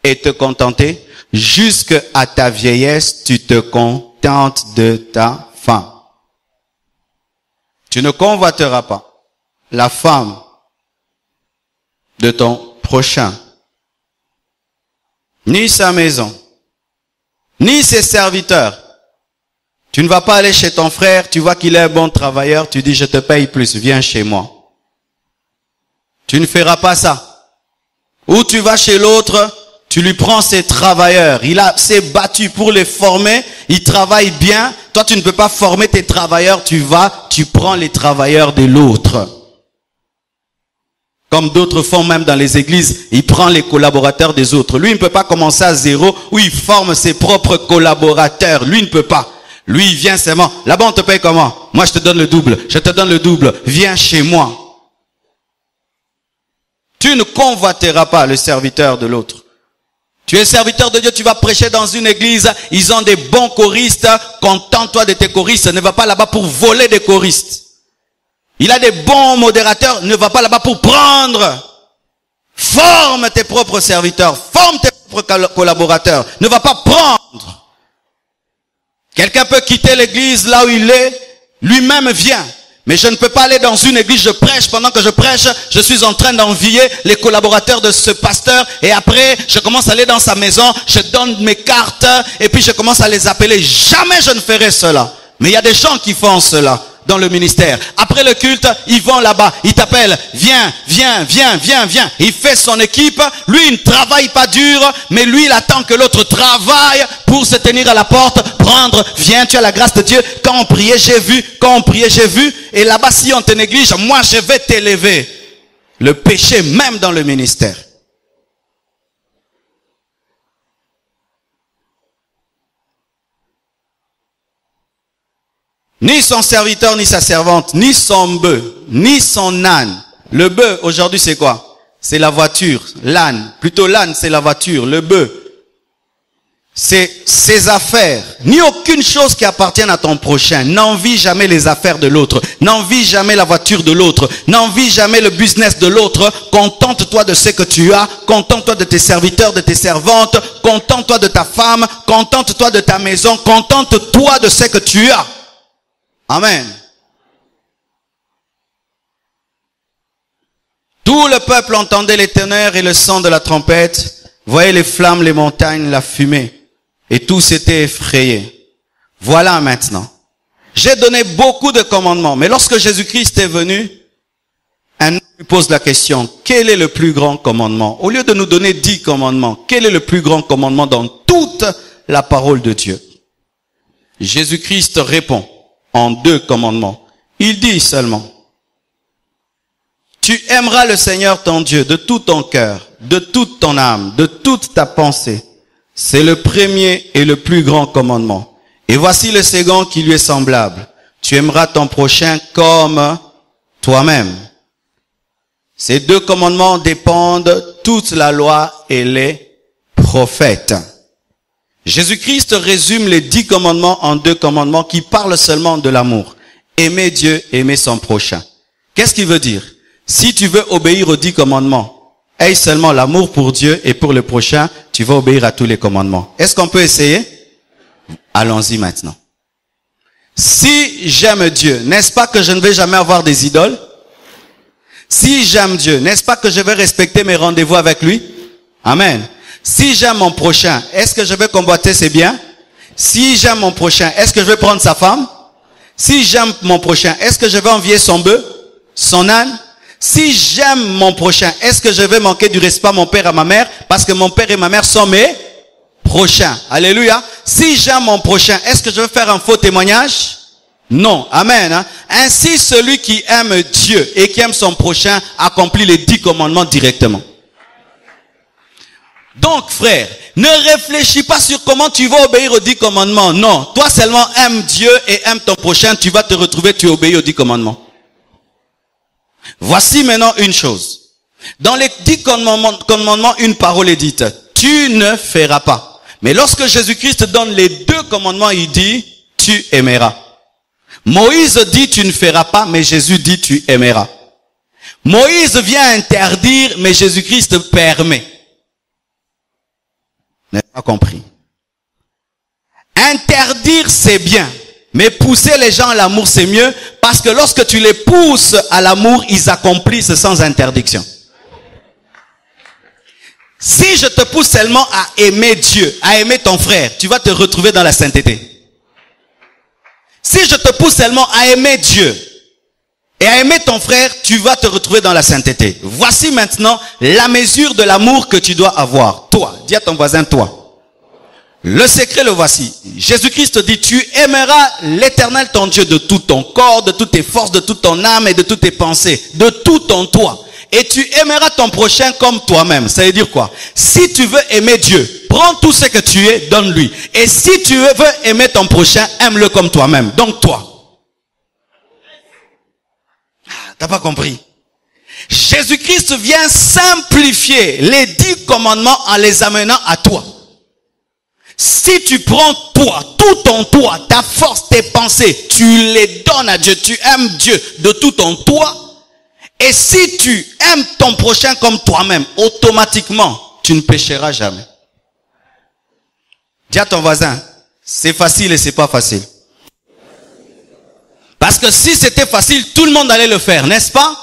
Et te contenter. Jusqu'à ta vieillesse, tu te contentes de ta femme. Tu ne convoiteras pas la femme de ton prochain. Ni sa maison. Ni ses serviteurs. Tu ne vas pas aller chez ton frère, tu vois qu'il est un bon travailleur, tu dis je te paye plus, viens chez moi. Tu ne feras pas ça. Ou tu vas chez l'autre, tu lui prends ses travailleurs. Il s'est battu pour les former. Il travaille bien. Toi, tu ne peux pas former tes travailleurs. Tu prends les travailleurs de l'autre. Comme d'autres font même dans les églises. Il prend les collaborateurs des autres. Lui, il ne peut pas commencer à zéro où il forme ses propres collaborateurs. Lui, il ne peut pas. Lui, il vient seulement. Là-bas, on te paye comment? Moi, je te donne le double. Je te donne le double. Viens chez moi. Tu ne convoiteras pas le serviteur de l'autre. Tu es serviteur de Dieu, tu vas prêcher dans une église. Ils ont des bons choristes. Contente-toi de tes choristes. Ne va pas là-bas pour voler des choristes. Il a des bons modérateurs. Ne va pas là-bas pour prendre. Forme tes propres serviteurs. Forme tes propres collaborateurs. Ne va pas prendre. Quelqu'un peut quitter l'église là où il est, lui-même vient. Mais je ne peux pas aller dans une église, je prêche, pendant que je prêche, je suis en train d'envier les collaborateurs de ce pasteur, et après, je commence à aller dans sa maison, je donne mes cartes, et puis je commence à les appeler. Jamais je ne ferai cela. Mais il y a des gens qui font cela dans le ministère. Après le culte, ils vont là-bas, ils t'appellent, viens, viens, viens, viens, viens. Il fait son équipe, lui il ne travaille pas dur, mais lui il attend que l'autre travaille pour se tenir à la porte, prendre, viens, tu as la grâce de Dieu. Quand on priait, j'ai vu, quand on priait, j'ai vu. Et là-bas, si on te néglige, moi je vais t'élever. Le péché même dans le ministère. Ni son serviteur, ni sa servante, ni son bœuf, ni son âne. Le bœuf, aujourd'hui, c'est quoi? C'est la voiture. L'âne. Plutôt l'âne, c'est la voiture. Le bœuf, c'est ses affaires. Ni aucune chose qui appartienne à ton prochain. N'envie jamais les affaires de l'autre. N'envie jamais la voiture de l'autre. N'envie jamais le business de l'autre. Contente-toi de ce que tu as. Contente-toi de tes serviteurs, de tes servantes. Contente-toi de ta femme. Contente-toi de ta maison. Contente-toi de ce que tu as. Amen. Tout le peuple entendait les tonnerres et le son de la trompette, voyait les flammes, les montagnes, la fumée, et tous étaient effrayés. Voilà maintenant. J'ai donné beaucoup de commandements, mais lorsque Jésus-Christ est venu, un homme lui pose la question, quel est le plus grand commandement? Au lieu de nous donner 10 commandements, quel est le plus grand commandement dans toute la parole de Dieu? Jésus-Christ répond en 2 commandements. Il dit seulement, tu aimeras le Seigneur ton Dieu de tout ton cœur, de toute ton âme, de toute ta pensée. C'est le premier et le plus grand commandement. Et voici le second qui lui est semblable. Tu aimeras ton prochain comme toi-même. Ces 2 commandements dépendent toute la loi et les prophètes. Jésus-Christ résume les 10 commandements en 2 commandements qui parlent seulement de l'amour. Aimer Dieu, aimer son prochain. Qu'est-ce qu'il veut dire? Si tu veux obéir aux 10 commandements, aie seulement l'amour pour Dieu et pour le prochain, tu vas obéir à tous les commandements. Est-ce qu'on peut essayer? Allons-y maintenant. Si j'aime Dieu, n'est-ce pas que je ne vais jamais avoir des idoles? Si j'aime Dieu, n'est-ce pas que je vais respecter mes rendez-vous avec lui? Amen. Si j'aime mon prochain, est-ce que je vais convoiter ses biens? Si j'aime mon prochain, est-ce que je vais prendre sa femme? Si j'aime mon prochain, est-ce que je vais envier son bœuf? Son âne? Si j'aime mon prochain, est-ce que je vais manquer du respect à mon père et à ma mère? Parce que mon père et ma mère sont mes prochains. Alléluia. Si j'aime mon prochain, est-ce que je vais faire un faux témoignage? Non. Amen. Ainsi, celui qui aime Dieu et qui aime son prochain accomplit les 10 commandements directement. Donc, frère, ne réfléchis pas sur comment tu vas obéir aux 10 commandements. Non, toi seulement aime Dieu et aime ton prochain, tu vas te retrouver, tu obéis aux 10 commandements. Voici maintenant une chose. Dans les 10 commandements, une parole est dite. Tu ne feras pas. Mais lorsque Jésus-Christ donne les 2 commandements, il dit, tu aimeras. Moïse dit, tu ne feras pas, mais Jésus dit, tu aimeras. Moïse vient interdire, mais Jésus-Christ permet. Vous n'avez pas compris. Interdire, c'est bien. Mais pousser les gens à l'amour, c'est mieux. Parce que lorsque tu les pousses à l'amour, ils accomplissent sans interdiction. Si je te pousse seulement à aimer Dieu, à aimer ton frère, tu vas te retrouver dans la sainteté. Si je te pousse seulement à aimer Dieu, et à aimer ton frère, tu vas te retrouver dans la sainteté. Voici maintenant la mesure de l'amour que tu dois avoir. Toi, dis à ton voisin, toi. Le secret, le voici. Jésus-Christ dit, tu aimeras l'Éternel ton Dieu de tout ton corps, de toutes tes forces, de toute ton âme et de toutes tes pensées, de tout ton toi. Et tu aimeras ton prochain comme toi-même. Ça veut dire quoi? Si tu veux aimer Dieu, prends tout ce que tu es, donne-lui. Et si tu veux aimer ton prochain, aime-le comme toi-même. Donc toi. T'as pas compris? Jésus-Christ vient simplifier les 10 commandements en les amenant à toi. Si tu prends toi, tout ton toi, ta force, tes pensées, tu les donnes à Dieu, tu aimes Dieu de tout ton toi, et si tu aimes ton prochain comme toi-même, automatiquement, tu ne pécheras jamais. Dis à ton voisin, c'est facile et c'est pas facile. Parce que si c'était facile, tout le monde allait le faire, n'est-ce pas?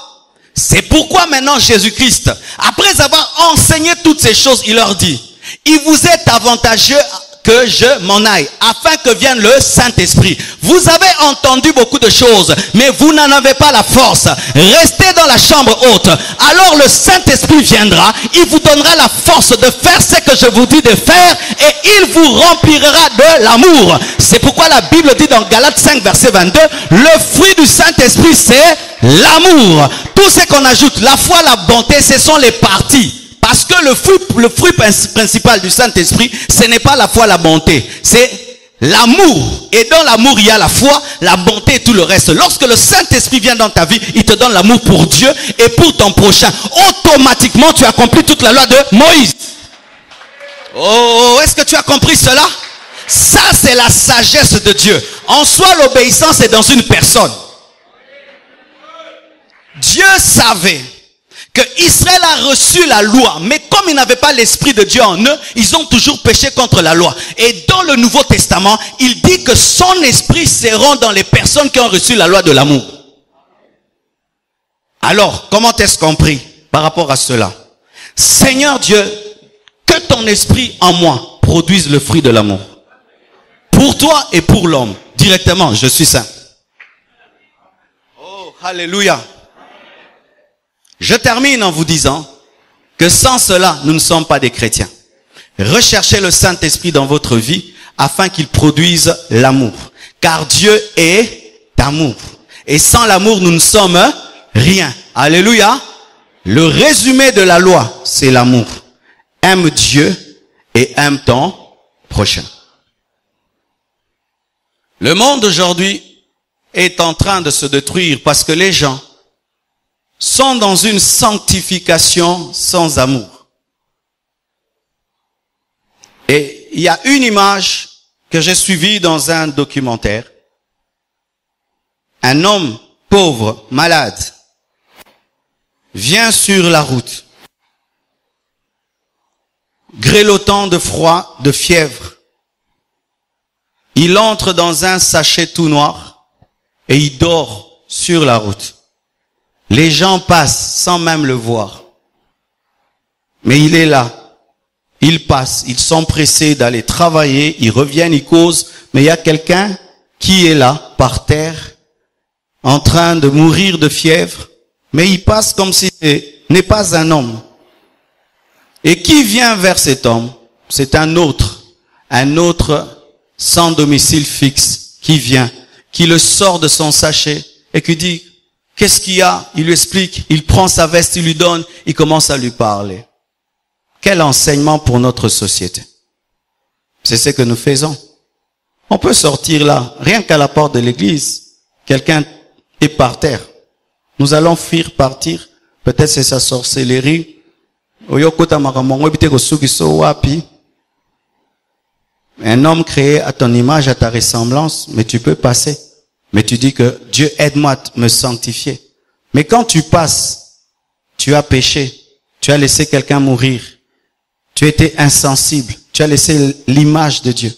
C'est pourquoi maintenant Jésus-Christ, après avoir enseigné toutes ces choses, il leur dit, il vous est avantageux que je m'en aille, afin que vienne le Saint-Esprit. Vous avez entendu beaucoup de choses, mais vous n'en avez pas la force. Restez dans la chambre haute. Alors le Saint-Esprit viendra, il vous donnera la force de faire ce que je vous dis de faire, et il vous remplira de l'amour. C'est pourquoi la Bible dit dans Galates 5, verset 22, le fruit du Saint-Esprit, c'est l'amour. Tout ce qu'on ajoute, la foi, la bonté, ce sont les parties. Parce que le fruit principal du Saint-Esprit, ce n'est pas la foi, la bonté. C'est l'amour. Et dans l'amour, il y a la foi, la bonté et tout le reste. Lorsque le Saint-Esprit vient dans ta vie, il te donne l'amour pour Dieu et pour ton prochain. Automatiquement, tu accomplis toute la loi de Moïse. Oh, est-ce que tu as compris cela? Ça, c'est la sagesse de Dieu. En soi, l'obéissance est dans une personne. Dieu savait que Israël a reçu la loi, mais comme ils n'avaient pas l'Esprit de Dieu en eux, ils ont toujours péché contre la loi. Et dans le Nouveau Testament, il dit que son Esprit se rend dans les personnes qui ont reçu la loi de l'amour. Alors, comment est-ce compris par rapport à cela? Seigneur Dieu, que ton Esprit en moi produise le fruit de l'amour. Pour toi et pour l'homme. Directement, je suis saint. Oh, alléluia. Je termine en vous disant que sans cela, nous ne sommes pas des chrétiens. Recherchez le Saint-Esprit dans votre vie afin qu'il produise l'amour. Car Dieu est amour. Et sans l'amour, nous ne sommes rien. Alléluia. Le résumé de la loi, c'est l'amour. Aime Dieu et aime ton prochain. Le monde aujourd'hui est en train de se détruire parce que les gens sont dans une sanctification sans amour. Et il y a une image que j'ai suivie dans un documentaire. Un homme pauvre, malade, vient sur la route, grelottant de froid, de fièvre. Il entre dans un sachet tout noir et il dort sur la route. Les gens passent sans même le voir. Mais il est là. Ils passent. Ils sont pressés d'aller travailler. Ils reviennent, ils causent. Mais il y a quelqu'un qui est là, par terre, en train de mourir de fièvre. Mais il passe comme si ce n'est pas un homme. Et qui vient vers cet homme? C'est un autre sans domicile fixe qui vient, qui le sort de son sachet et qui dit, qu'est-ce qu'il y a? Il lui explique, il prend sa veste, il lui donne, il commence à lui parler. Quel enseignement pour notre société? C'est ce que nous faisons. On peut sortir là, rien qu'à la porte de l'église, quelqu'un est par terre. Nous allons fuir, partir, peut-être c'est sa sorcellerie. Un homme créé à ton image, à ta ressemblance, mais tu peux passer. Mais tu dis que Dieu aide-moi à me sanctifier. Mais quand tu passes, tu as péché, tu as laissé quelqu'un mourir, tu étais insensible, tu as laissé l'image de Dieu.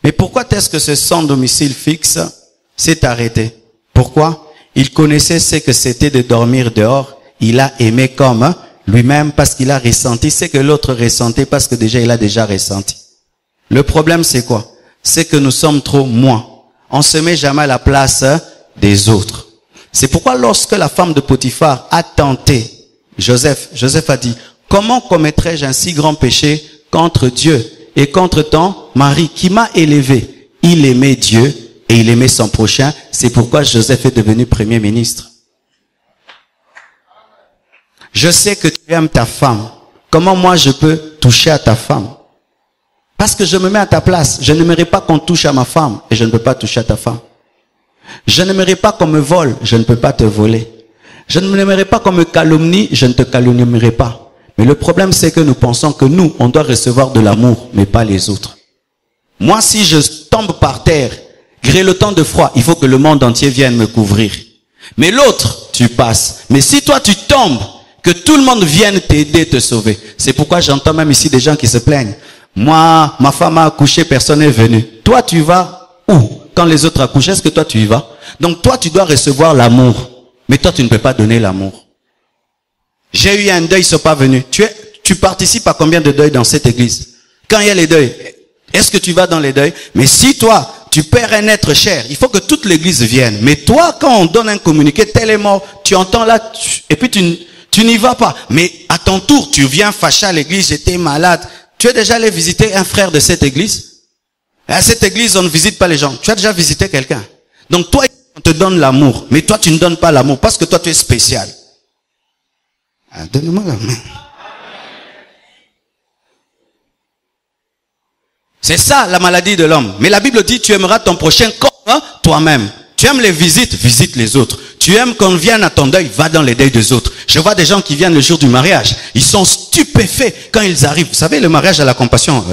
Mais pourquoi est-ce que ce sans domicile fixe s'est arrêté? Pourquoi? Il connaissait ce que c'était de dormir dehors. Il a aimé comme lui-même parce qu'il a ressenti ce que l'autre ressentait parce que déjà il a déjà ressenti. Le problème c'est quoi? C'est que nous sommes trop moi. On se met jamais à la place des autres. C'est pourquoi lorsque la femme de Potiphar a tenté Joseph, Joseph a dit, comment commettrais-je un si grand péché contre Dieu et contre ton mari qui m'a élevé? Il aimait Dieu et il aimait son prochain. C'est pourquoi Joseph est devenu premier ministre. Je sais que tu aimes ta femme. Comment moi je peux toucher à ta femme? Parce que je me mets à ta place. Je n'aimerais pas qu'on touche à ma femme et je ne peux pas toucher à ta femme. Je n'aimerais pas qu'on me vole, je ne peux pas te voler. Je n'aimerais pas qu'on me calomnie, je ne te calomnierai pas. Mais le problème, c'est que nous pensons que nous, on doit recevoir de l'amour, mais pas les autres. Moi, si je tombe par terre, grelottant de froid, il faut que le monde entier vienne me couvrir. Mais l'autre, tu passes. Mais si toi, tu tombes, que tout le monde vienne t'aider, te sauver. C'est pourquoi j'entends même ici des gens qui se plaignent. Moi, ma femme a accouché, personne n'est venu. Toi, tu vas où? Quand les autres accouchent, est-ce que toi tu y vas? Donc toi tu dois recevoir l'amour. Mais toi tu ne peux pas donner l'amour. J'ai eu un deuil, ils ne sont pas venus. Tu participes à combien de deuils dans cette église? Quand il y a les deuils, est-ce que tu vas dans les deuils? Mais si toi, tu perds un être cher, il faut que toute l'église vienne. Mais toi, quand on donne un communiqué, tel est mort, tu entends là, et puis tu n'y vas pas. Mais à ton tour, tu viens fâcher à l'église, j'étais malade. Tu es déjà allé visiter un frère de cette église? À cette église, on ne visite pas les gens. Tu as déjà visité quelqu'un. Donc toi, on te donne l'amour. Mais toi, tu ne donnes pas l'amour parce que toi, tu es spécial. Ah, donne-moi la main. C'est ça la maladie de l'homme. Mais la Bible dit, tu aimeras ton prochain comme toi-même. Tu aimes les visites, visite les autres. Tu aimes qu'on vienne à ton deuil, va dans les deuils des autres. Je vois des gens qui viennent le jour du mariage. Ils sont stupéfaits quand ils arrivent. Vous savez, le mariage à la compassion,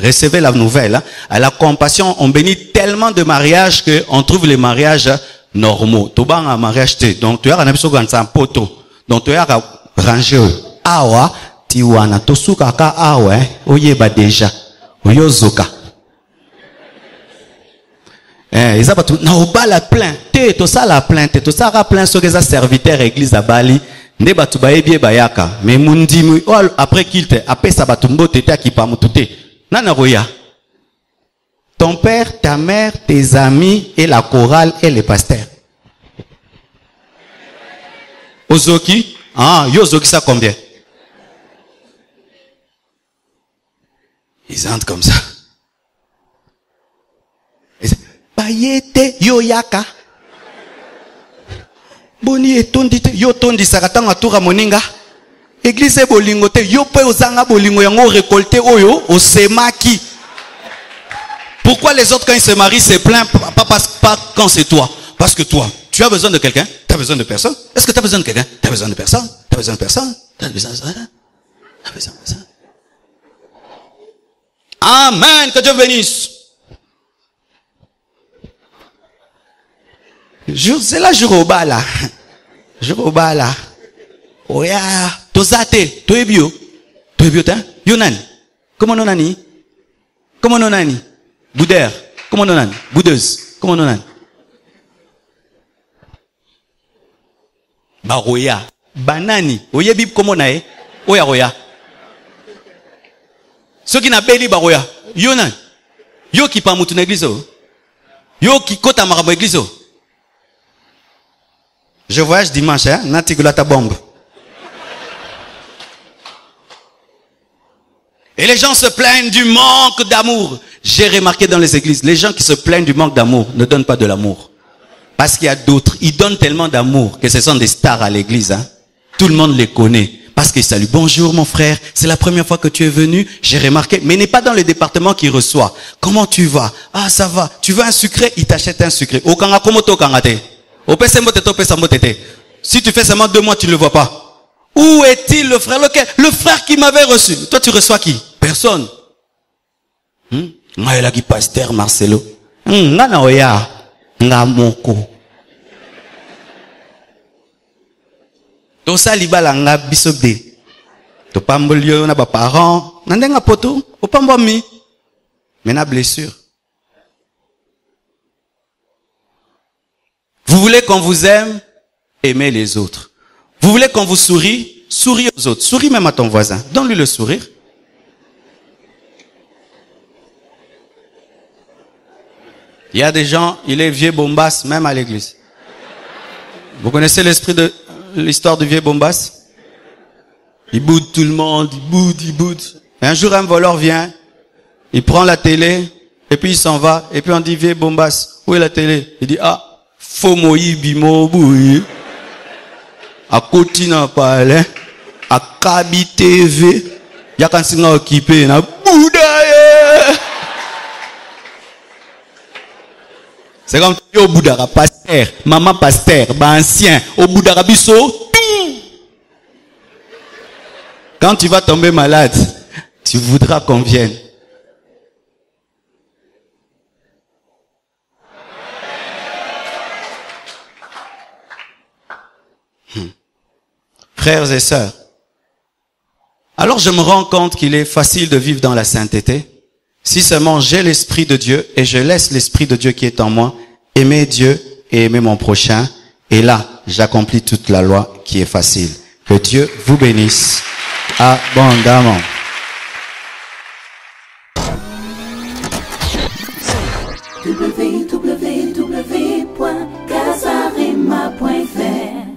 recevez la nouvelle. Hein. À la compassion, on bénit tellement de mariages qu'on trouve les mariages normaux. Toba un mariage te. Donc tu as un épisode un poto. Donc tu as rangé. Awa, tiwana, tosuka ka awa, oyeba déjà. Oyozoka. Ils ont na obala plein te to ça la plainte to ça ra plein sur les serviteurs église à Bali ne batu ba ebie bayaka mais mundi après qu'il te après ça batu mbote te ki pa mutute nana roya ton père, ta mère, tes amis et la chorale et les pasteurs. Ozoki yozoki ça combien? Ils entrent comme ça. Bayete yoyaka. Boni etondi te yo tondi sakatanga tura moninga. Église bolingo te yo pe ozanga bolingo yango récolter oyo osemaki. Pourquoi les autres quand ils se marient se plaignent pas quand c'est toi? Parce que toi, tu as besoin de quelqu'un, tu as besoin de personne. Est-ce que tu as besoin de quelqu'un? Tu as besoin de personne. Tu as besoin de personne. Tu as besoin de ça. Tu as besoin de ça. Amen, que Dieu bénisse. C'est là Juroba là. Juroba là. Oya, tozate, toebio. Toebio ta? Yonan. Comment non nani? Comment non nani? Boudère. Comment non nani? Boudeuse. Comment non nani? Baroya. Banani. Oye bib comment nae? Oya roya. Ceux qui n'a pas baroya. Yonan. Yo qui pa mutu na église. Yo qui kota marabo église. Je voyage dimanche, hein, Natigulata bombe. Et les gens se plaignent du manque d'amour. J'ai remarqué dans les églises, les gens qui se plaignent du manque d'amour ne donnent pas de l'amour. Parce qu'il y a d'autres, ils donnent tellement d'amour que ce sont des stars à l'église. Hein. Tout le monde les connaît. Parce qu'ils saluent. Bonjour mon frère, c'est la première fois que tu es venu. J'ai remarqué, mais n'est pas dans le département qui reçoit. Comment tu vas? Ah, ça va. Tu veux un sucré? Il t'achète un sucré. Okanga komoto kangate. Si tu fais seulement 2 mois, tu ne le vois pas. Où est-il le frère? Lequel? Le frère qui m'avait reçu. Toi, tu reçois qui? Personne. Moi, il a dit pasteur Marcelo. Ngana oya. Ngamoko. To sa libala nga bisobde. To pambolio na ba parents. Nandenga poto. O pambomi. Mais na blessure. Vous voulez qu'on vous aime? Aimez les autres. Vous voulez qu'on vous sourie? Souris aux autres. Souris même à ton voisin. Donne-lui le sourire. Il y a des gens, il est vieux bombasse même à l'église. Vous connaissez l'histoire du vieux Bombas? Il boude tout le monde, il boude. Et un jour, un voleur vient, il prend la télé, et puis il s'en va, et puis on dit, vieux Bombas, où est la télé? Il dit, ah, faux moï, bimo, bouille. À Cotina, parle, à Kabi TV, il y a quand c'est occupé, na Bouddha. C'est comme au Bouddha, pasteur, maman pasteur, ancien, au Bouddha biso. Quand tu vas tomber malade, tu voudras qu'on vienne. Frères et sœurs, alors je me rends compte qu'il est facile de vivre dans la sainteté si seulement j'ai l'Esprit de Dieu et je laisse l'Esprit de Dieu qui est en moi aimer Dieu et aimer mon prochain. Et là, j'accomplis toute la loi qui est facile. Que Dieu vous bénisse abondamment.